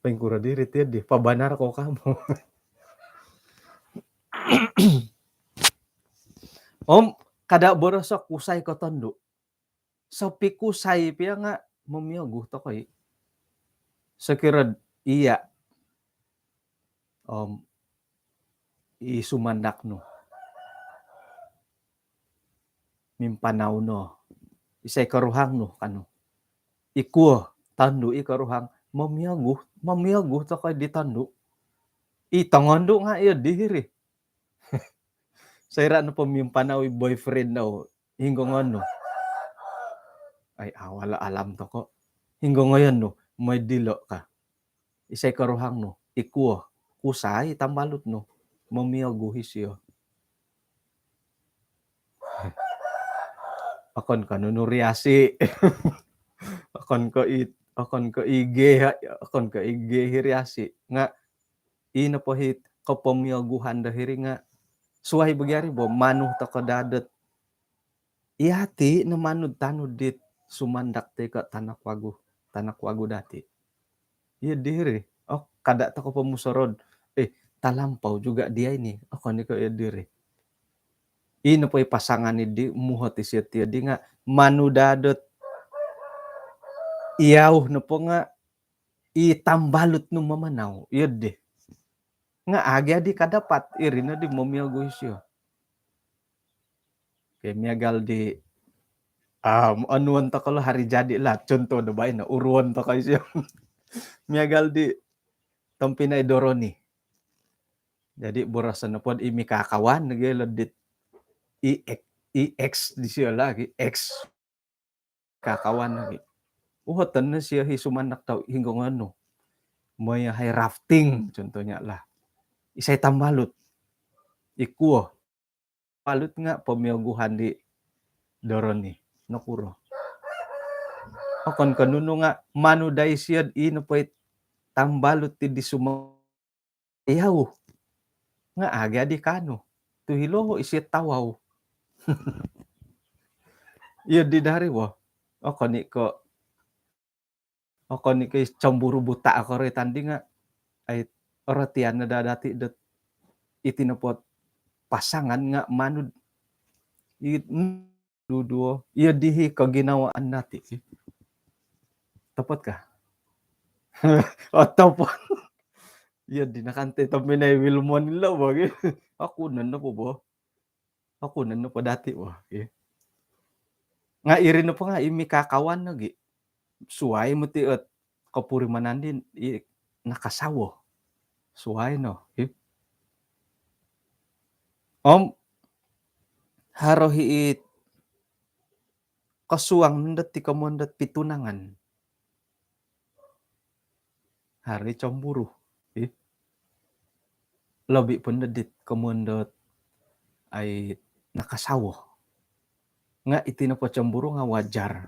pengkura diri tiad di pabanar ko kamo kada borosok kusay ko tondo so pikusay piya nga mamiyago to koy sakirad iya isumandak no mimpanaw no. Isay karuhang no kano. Ikuo tandu ikaruhang mamiyaguh ta kay di tandu. Itangondo nga iya dihiri. Sayra no pamimpanaw boyfriend daw hinggongon no. Ay wala alam to ko. Hinggongoyan no may dilo ka. Isay karuhang no ikuo kusay tambalot no. Mamiyaguhi siya. Akon kanunuriasi. akon ko ige hiriasi nga ina po hit kapamiyaguhan dahiri nga suway bagyari bo manuh ta kadadet ihati na manud tanud dit sumandak te ka tanakwago dati iya diri kada ta ko pamusorod talampaw juga dia ini ako ni ko iya diri ina po pasangan ni di muhot isya di nga manudadot iyaw na po nga itambalot no mamanaw iya de nga agya di kadapat iri na di mamiyago siya kay miyagal di anuan ta kalo hari jadi lah contoh na ba na uruan ta kay siya miyagal di tong pinay doroni jadi borasan na pod imi kakawan nagilad dit ex di siya lagi ex kakawan lagi uhatan na siya hisumanak taw hinggang ano may hay rafting contohnya lah isay tambalot ikuo palut nga pamiyaguhan di doroni nakuro akon kanuno nga manuday siya ino po tambalot ti di iyaw nga aga di kano tuhilo isya tawaw iya di dari wo akon ni ko cemburu buta ako re tandi nga ay oratian na dadati det itinapot pasangan nga manud duduo iya dihi kaginawaan nati tapat ka tapos iya di nakante taminay Wilmon nila wag ako nan na po bo ako nan na po dati wa nga iri na po nga imi kakawan nagi suway mo ti et kapurimanan din nakasawo suway no haro hiit kasuang nandat ti kamondat pitunangan hari cemburu labi pandadit kamondat ay nakasawo nga itinapo cemburu nga wajar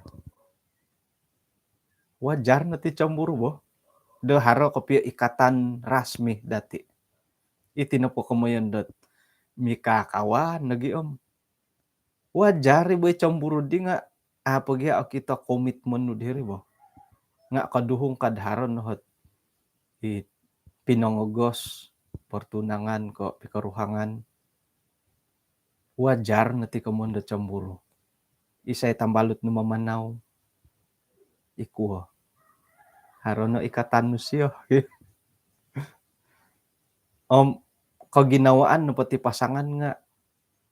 na ti cemburu bo de haro kopya ikatan rasmi dati itinapo kamoyandat mikakawan nagi wajar ibo cemburu di nga apagya kita komitmen no diri bo nga kaduhong kadharon no pinongogos pertunangan ko pikaruhangan wajar na ti kamonda cemburu isay tambalot no mamanaw ikuha haron no ikatan no siya kaginawaan no pati pasangan nga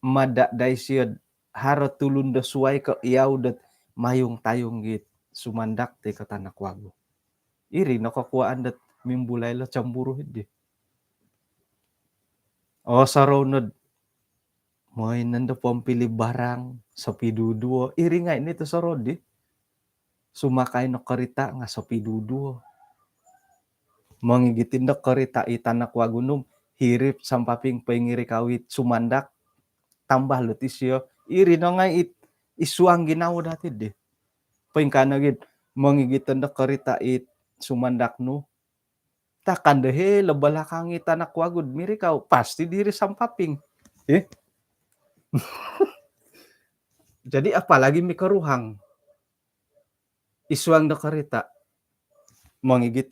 madaday siya haro tulun da suway ka iyaw dat mayong tayong git sumandak ti katanakwago iri nakakuaan dat mimbulay la cemburu hindi saronod may nanda pampili barang sa piduduo iri nga ini to sarod sumakay no karita nga sa piduduo mangigitin da karita itanakwago num hirip sampaping pengiri kawit sumandak tambah lutisyo iri no nga isuang ginaw dati pengkana gid mangigitin da karita sumandak no takan dehe lebalakang itanakwagod miri kaw pasti diri sampaping jadi apalagi mi karuhang isuang da karita mangigit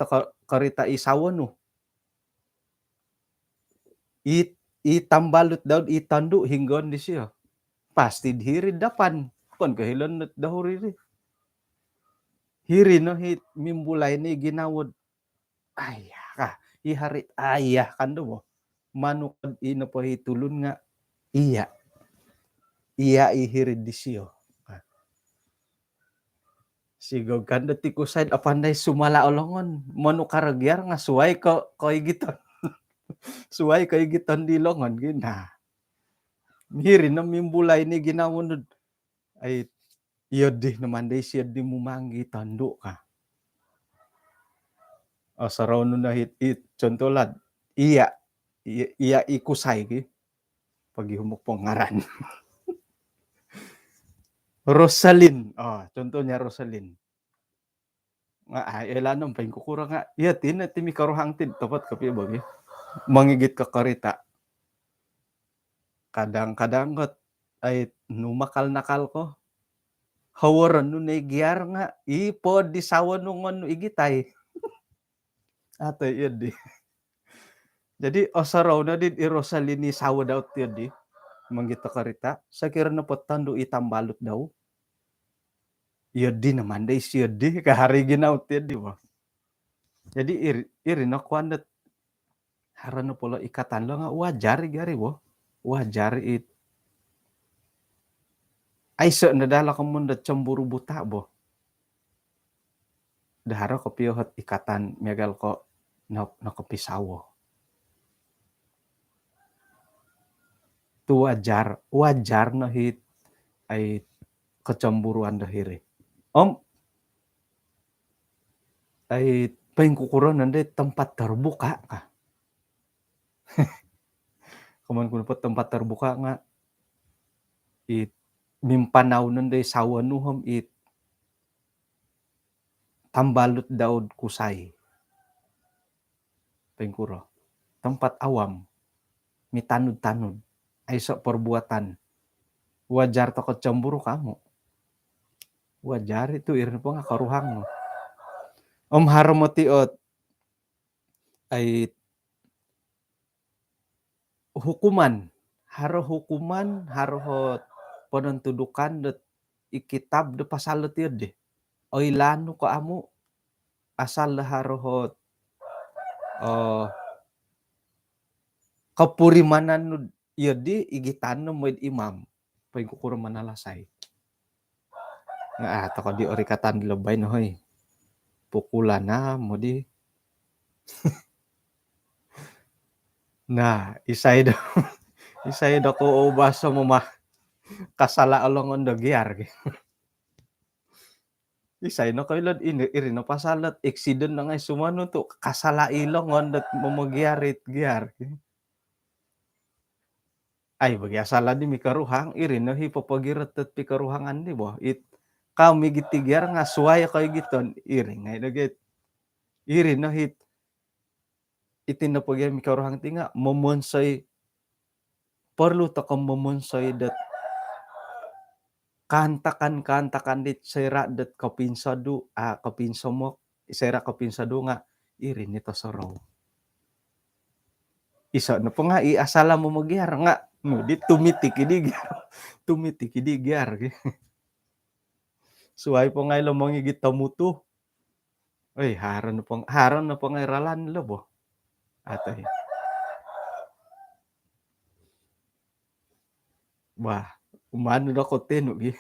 karita isawan no itambalot daw itandu hinggon di siya pasti diri dapan kon kahilan dahuri hiri no hit mimbulay ni ginawod ayah ka iharit ayah kando mo manukad ina po hitulun nga iya iya ihiridisyo. Sigog kan ti kusay apanday sumala olongon manu karagyar nga suway ko igiton. Suway ko igiton di longon gina. Miri na mimbulay ni ginawunod ay iyo di naman day siya di mumanggi tando ka. O saraw no na hit contolan iya ikusay ki paghihumok pong ngaran. Rosalyn. Oh, contohnya Rosalyn. Nga elanong paing kukura nga. Iya tin mi karuhang tin tapat kapi bagi. Mangigit ka karita. Kadang-kadang got ay numakal nakal ko. Hawaran no nagyar nga ipo di sawa nungon no igitay. Ato yun di. Jadi osaraw na din i Rosalyn ni sawa daw yun di. Manggit ka karita. Sa kira na potando itambalot daw. Iya di naman day siya di kahari ginaut yun di ba. Jadi iri na kuandat harana pula ikatan lo nga wajar gari bo. Wajar it. Ay so nadala ka munda cemburu buta bo. Dahara ko piyohot ikatan megal ko nakapisawo. Tu wajar na hit ay kecemburuan dahiri. Ay paing kukuran nanday tempat terbuka ka. Kaman ko po tempat terbuka nga it mimpanaw nanday sawa nuhom it tambalot daod kusay. Paing kuro. Tempat awam. Mitanud-tanud. Ay sa perbuatan. Wajar to kecemburu kamu. Wajar itu irin po nga karuhang mo. Harmotiot ay hukuman. Hukuman, hot penentudukan det ikitab de pasal tiad de. Oy lano ko amo asal hot kapurimanan no yadi igitan no moid imam. Paing kukuro manalasay. Nga ato ko di orikatan lebay no hoy. Pukulan na mo di. Nah, isay daw ko ubasa mo kasala alongon do giar. Isay no kailad iri no pasalat accident na ngay sumano to kasala ilongon dat mamagiarit giar. Ay bagi asala di mikaruhang iri no hipopagirat at pikaruhangan di bo. Kami gitigyar nga suwaya kayo giton iri ngay nagit. Iri no hit itinapagyan mikaruhang tinga momonsay perlu to kang momonsay dat kantakan dit sera dat kapinsado kapinsomok sera kapinsado nga iri nito saraw. Isa na po nga iasala mo magyar nga no di tumitik idi gyar. Suway po nga ilo mangigit tamuto. Oy haran na po nga iralan lo bo. Atay. Wah, umano na ko tino gi.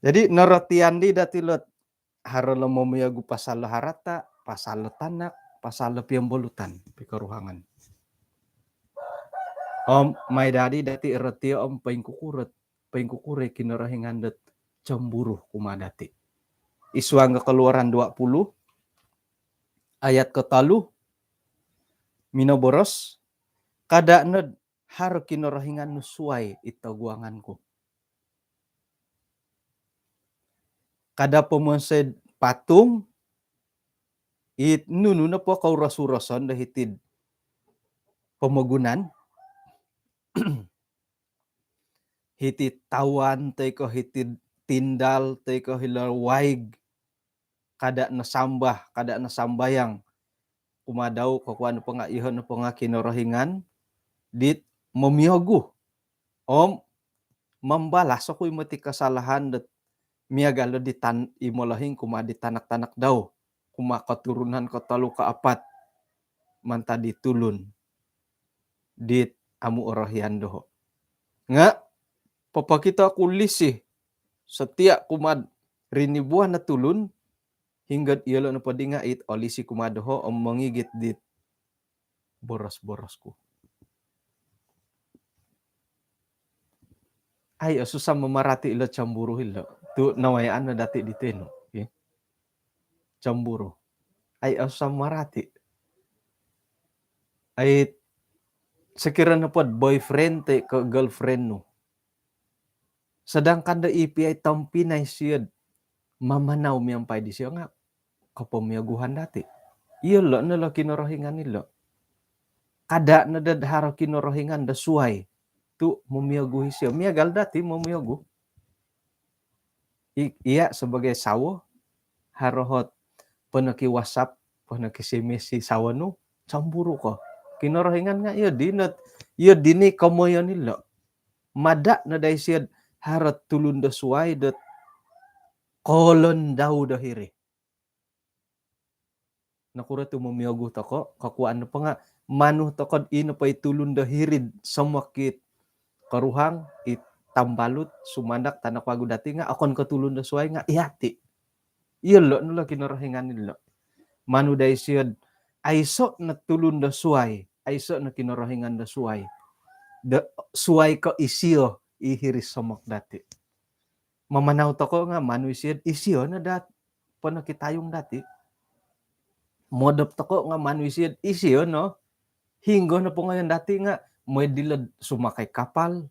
Jadi narotian di datilot harala mo mayagu pasal harata, pasal tanak, pasal piambolutan pikaruhangan. May dadi dati eratio paing kukure kinarahingan dat cemburu kumadati. Iswang keluaran 20 ayat ke-3 minoboros kada ned har kinarahingan nusuai itaguanganku. Kada pemonsed patung it nunu na po kaurasurason dahitid pemagunan hitid tawan tay ko hitid tindal tay ko hilarwaig kada nasambayang kumadaw kakuan po nga ihon po nga kinarahingan dit mamiyagu mambalas ako'y mati kasalahan dat miyagalo di imolahing kumadi tanak-tanak daw kumakaturunan ko talo ka 4 manta ditulun dit amu orahian doho nga papakita kulis setiap kumad rinibuan na tulun hingga iyalo na padingait olisi kumadoho om mangigit dit boros-borosku. Ay susah memarati ilo cemburu ilo. Tu nawayaan na dati diteno. Okay? Cemburu. Ay susah memarati. Ay sekiranya pod boyfriend te ke girlfriend no. Sedangkan da ipi ay tampinay siyad mamanaw miyang pay di siya nga kapamiyaguhan dati. Iyo lo na lo kinorohingan nilo. Kada na dadharo kinorohingan da suway. Tu mamiyaguhi siya. Miyagal dati mamiyagu. Iya sebagai sawo harohot panaki WhatsApp panaki SMS si sawo no cemburu ko. Kinorohingan nga iyo dinat iyo dini kamoyo nilo. Mada na day siya harot tulun da suway dat kolon daw da hiri. Nakura tu mamiyagu tako kakuan na pa nga manuh takod ino pa'y tulun da hirid samakit karuhang itambalut sumandak tanak wagu dati nga akon katulun da suway nga ihati. Iyo lo nula kinorohingan nilo. Manu day siyad ayso na tulun da suway, ayso na kinorohingan da suway. Da suway ko isiyo ihiris samak dati. Mamanaw tako nga manu siyad isiyo na dat panakitayong dati. Modop tako nga manu siyad isiyo no. Hinggo na po ngayon dati nga may dilad sumakay kapal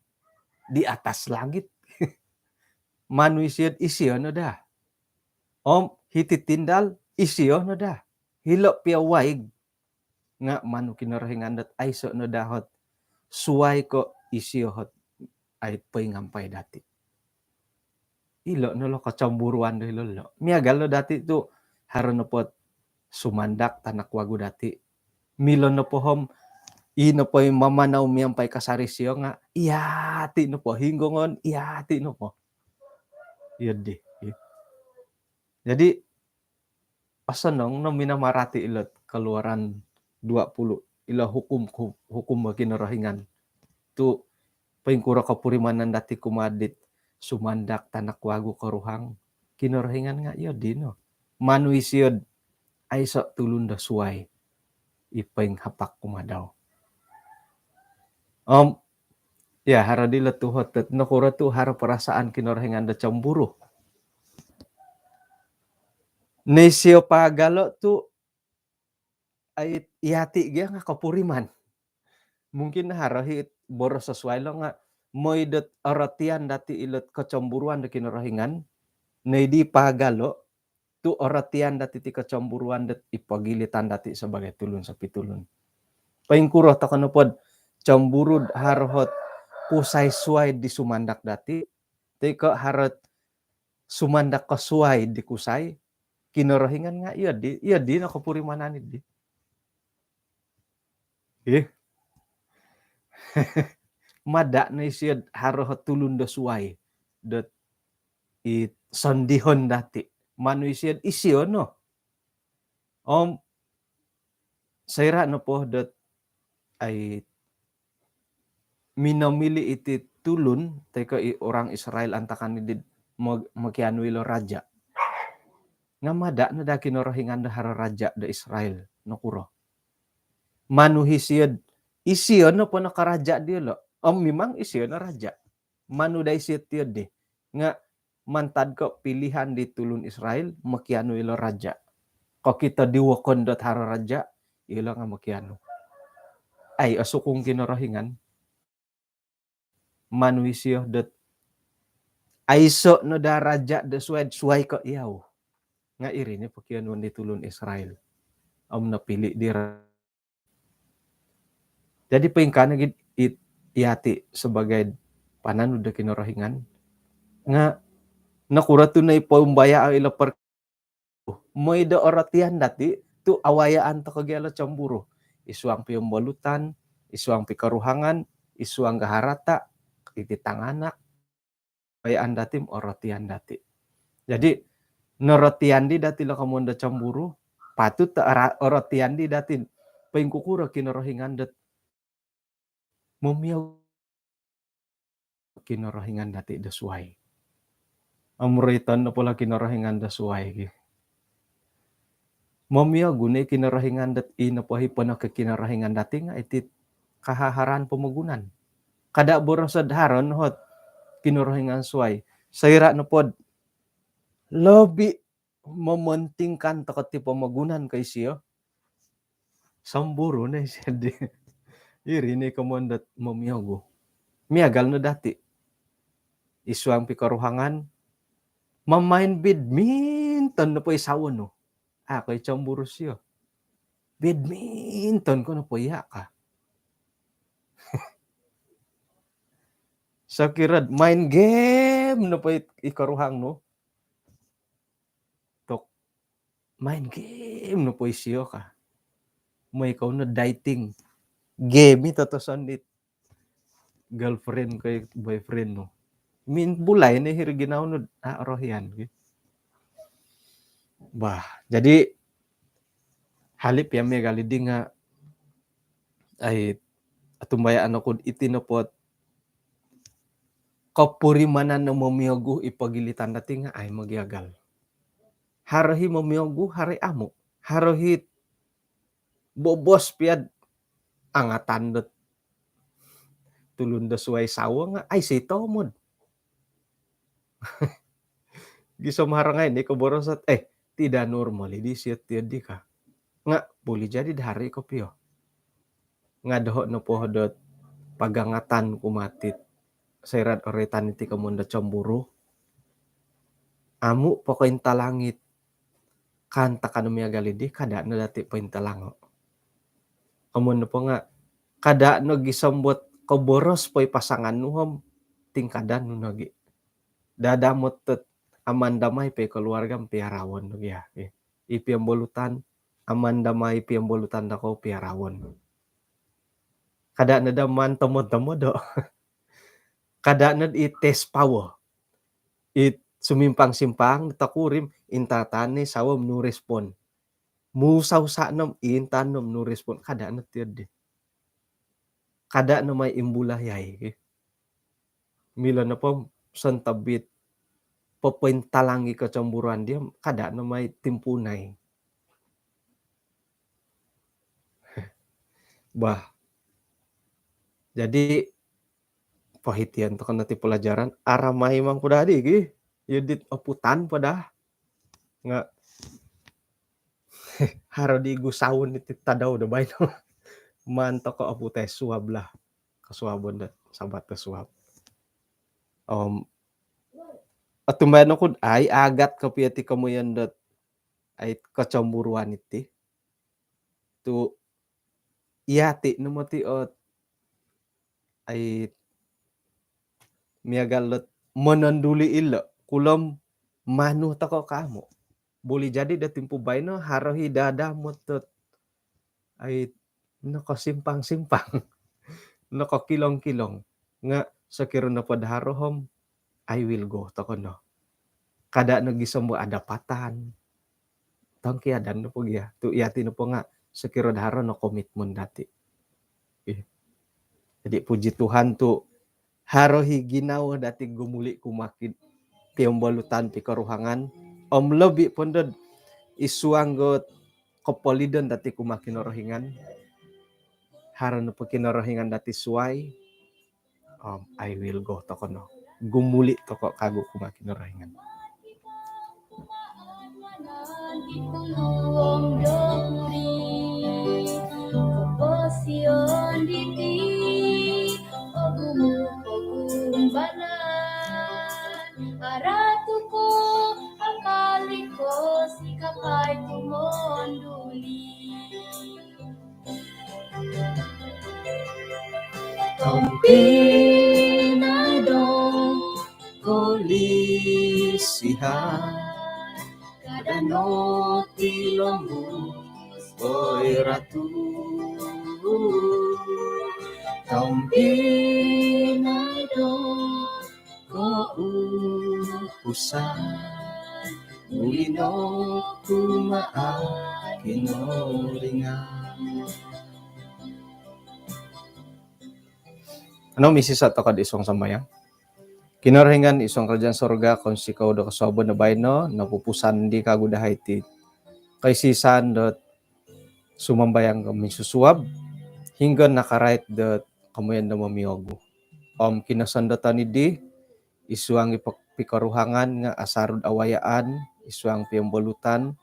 di atas langit. Manu siyad isiyo na da. Om hititindal isiyo na da. Hilo piawaig nga manu kinorohingan dat ayso na dahot. Suway ko isiyo hot ay paingampay dati. Ilo no lo kacamburuan do hilo lo. Miyagal lo dati tu haron na pot sumandak tanak wagu dati. Milon na pohom ino po yung mamanaw miyang pay kasari siyo nga iyati no po hinggongon iyati no po. Yun di. Jadi pasanong no minamarati ilot keluaran 20 ila hukum kinorohingan. Tu paingkura kapurimanan dati kumadit sumandak tanak wagu karuhang kinorohingan nga iyo dino. Manui siyod ay sa tulun da suway ipaing hapak kumadaw. Ya hara dila tuhot at nakura tu hara perasaan kinorohingan da cemburu. Nesio pagalo tu ay iyati gya nga kapuriman. Mungkin harahit boros sesuai lo nga moy dat oratian dati ilot kecemburuan da kinorohingan. Nei pagalo tu oratian dati ti kecemburuan dat ipagilitan dati sebagai tulun sa pitulun. Paingkuro ta kanupod cemburu harhot kusay suway di sumandak dati. Teka harot sumandak ka suway di kusay. Kinorohingan nga iya di na kapurimanan di. Mada na siya harhot tulun da suway dat it sondihon dati. Manu siya isyo no. Sayra no po dat ay minamili iti tulun teka orang Israel antakan ni makianu ilo raja. Nga mada na da kinorohingan da hara raja da Israel no kuro. Manuhi siyad isiyo no po nakaraja di lo. Memang isiyo na raja. Manu da siyad tiyad di. Nga mantad ko pilihan di tulun Israel makianu ilo raja. Kau kita diwakon dot hara raja ilo nga makianu. Ay asukong kinorohingan manuhi siyo dot aiso no da raja da suway ko iyaw. Nga iri ni pakianu di tulun Israel. Napili di jadi paingkana gid iyati sebagai pananu da kinorohingan nga nakura tu na ipaumbaya ang ila per moy da oratian dati tu awayaan ta kagela cemburu. Isuang piyambalutan, isuang pikaruhangan, isuang gaharata, iti tanganak, awayaan dati oratian dati. Jadi norotian di dati la kamonda cemburu, patut ta oratian di dati paingkukura kinorohingan dat mumiyaw kinarahingan dati da suway. Amuritan na pala kinarahingan da suway. Mamia guna kinarahingan dat inapahi pa na kinarahingan dati nga iti kahaharan pamagunan. Kada borosad haron hot kinarahingan suway. Sayra na pod lobi mamantingkan takat ti pamagunan kay siya. Samburo na siya di. Iri ni kamandat mamiyago. Miyagal na dati. Iswang pikaruhangan. Mamain badminton na po isawa no. Kay samburo siya. Badminton ko na po iya ka. Sa kirad, mind game na po ikaruhang no. Tok, mind game na po siya ka. May ikaw na dating. Game ito to sandit. Girlfriend kay boyfriend no. Bulay na hiriginaw no arohyan. Bah, jadi halip ya may galidi nga ay atumbayaan ako itinapot kapurimanan ng mamiyago ipagilitan dati nga ay magyagal. Harahi mamiyago, hari amo. Harahi bobos piad angatan dot tulun da suway sawa nga ay sito mod. Gisam harangay ni kaborosat tidak normal di siya tiadi ka. Nga boleh jadi dari ko piyo. Nga doho no pohodot pagangatan kumatit. Sayrat oretan iti kamunda cemburu. Amu pokoknya talangit. Kanta kanumiya galidi kada na dati paintalango. Kamunda po nga kada no gisambot koboros po'y pasangan nuhom tingkadan no nagi. Dadamot tet amandamay pe keluarga piarawon no ya. Ipiam bolutan amandamay piam bolutan dako piarawon. Kada na daman tamo-tamo do. Kada na ites power. It sumimpang-simpang takurim intatane sawam no respond. Musaw sa nam intanom no respond kada na tiad. Kada na may imbulayay. Mila na po santabit papaintalangi kacamburuan dia kada na may timpunay. Bah. Jadi pahitian to kan nati pelajaran aramay mang pudadi gi. Yudit oputan pada nga haro di gusawon iti tadaw da bay no. Manto ko aputay suwab lah. Kasuwabon dat sabat kasuwab. Atumbayan ako ay agat kapiyati kamuyan dat ay kacamburuan iti. Tu iyati numati ot ay miyagalot mananduli ilo kulam manu tako kamo. Boleh jadi dating pubay no harohi dada motot ay nakasimpang-simpang. Nakakilong-kilong. Nga sakiro na padharohom I will go tako no. Kada nagisam mo adapatan. Tangki adan no po giya. Tu iyati no po nga sakiro dharo no komitmen dati. Jadi puji Tuhan tu harohi ginaw dati gumuli kumakid piambalutan pikaruhangan. Lebih pondod isuanggot kepolidan dati kumakin orohingan. Haron no kinorohingan dati suway. I will go toko no. Gumuli toko kago kumakin orohingan. Itulong dongri Koposion diti Ogumbanan Aratu ko Akali ko Sikapay tumonduli Kampinadong kolisihan kadano tilambus boy ratu Kampinadong kaupusan ulino kumaan kinoringan. Ano misis at akad isong sambayang? Kinarhingan isong kerajaan sorga kung sikaw do kasabon na bayno, napupusan di kagudahay ti kaisisan dot sumambayang kami susuwab, hingga nakarait dot kamuyan na mamiyogo. Kinasandatan ni di, isuang ipikaruhangan nga asarod awayaan, isuang piyambolutan,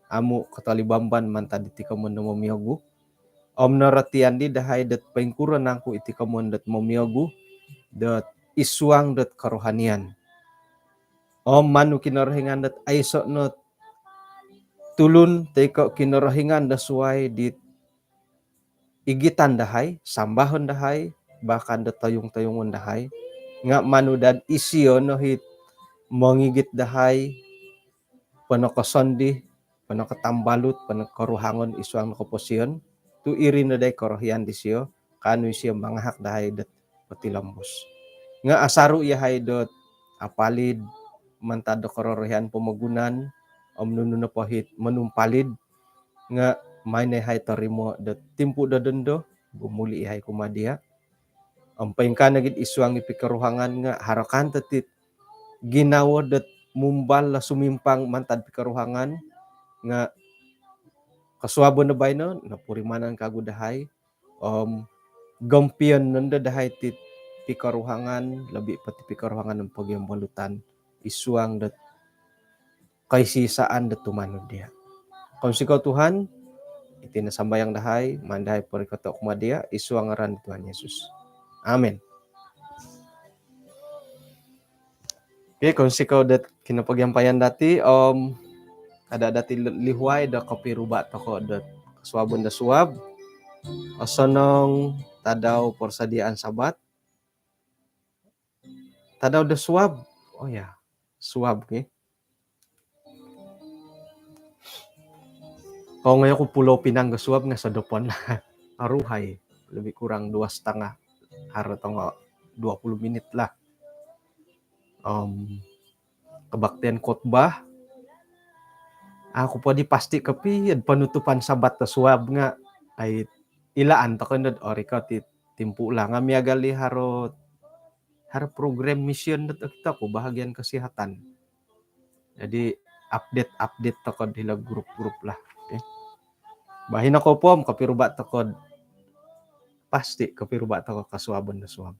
amu katalibamban mantad iti kamun na mamiyogo. Naratian di dahay dat paingkuran angku iti kamun dat mamiyogo, dat isuang dat karohanian. Manu kinarahingan dat aiso not tulun teko kinarahingan da suway dit igitan dahay, sambahon dahay, bahkan da tayong-tayongon dahay. Nga manudad isiyo no hit mangigit dahay, panakasondi, panakatambalut, panakaruhangon isuang nakaposyon, tu iri na day korohian di siyo, kano siya mangahak dahay dat patilambos. Nga asaru yahay dot apalid, mantado kororohian pamagunan, nununa pahit manumpalid, nga may nahay tarimo dat timpu dadendo, bumuli ihay kumadia. Paingka nagid isuang ipikaruhangan nga harakan tatit ginawa dat mumbal la sumimpang mantad pikaruhangan nga kasuabo na bayno napurimanan kagudahay gampian nanda dahay tit pikaruhangan labi pati pikaruhangan ng pagyambalutan isuang dat kaisisaan dat tumanod dia. Kung sikaw Tuhan iti nasambayang dahay mandahay parikato kumadia isuang ngaran ni Tuhan Yesus. Amen. Okay, kung sikaw dat kinapagyampayan dati, ada dati lihuay da kapiruba tako dat kasuabon da suwab. Asonong tadaw porsadiaan sabat. Tadaw da suwab. Oh ya, suwab okay. Kung ngayon ko pulo pinang suwab nga sa dopon aruhay, lebih kurang 2,5 haratong 20 menit lah. Kebaktian khotbah aku pa di pasti kapi panutupan sabat ta suwab nga ay ilaan ta kunod ori ka ti timpu lang nga miagali haro program mission dat kita ko bahagian kesehatan. Jadi update ta kod hila grup-grup lah. Okay. Bahin ako pom kapiruba ta kod pasti kapiruba ta ko kasuwaban na suwab.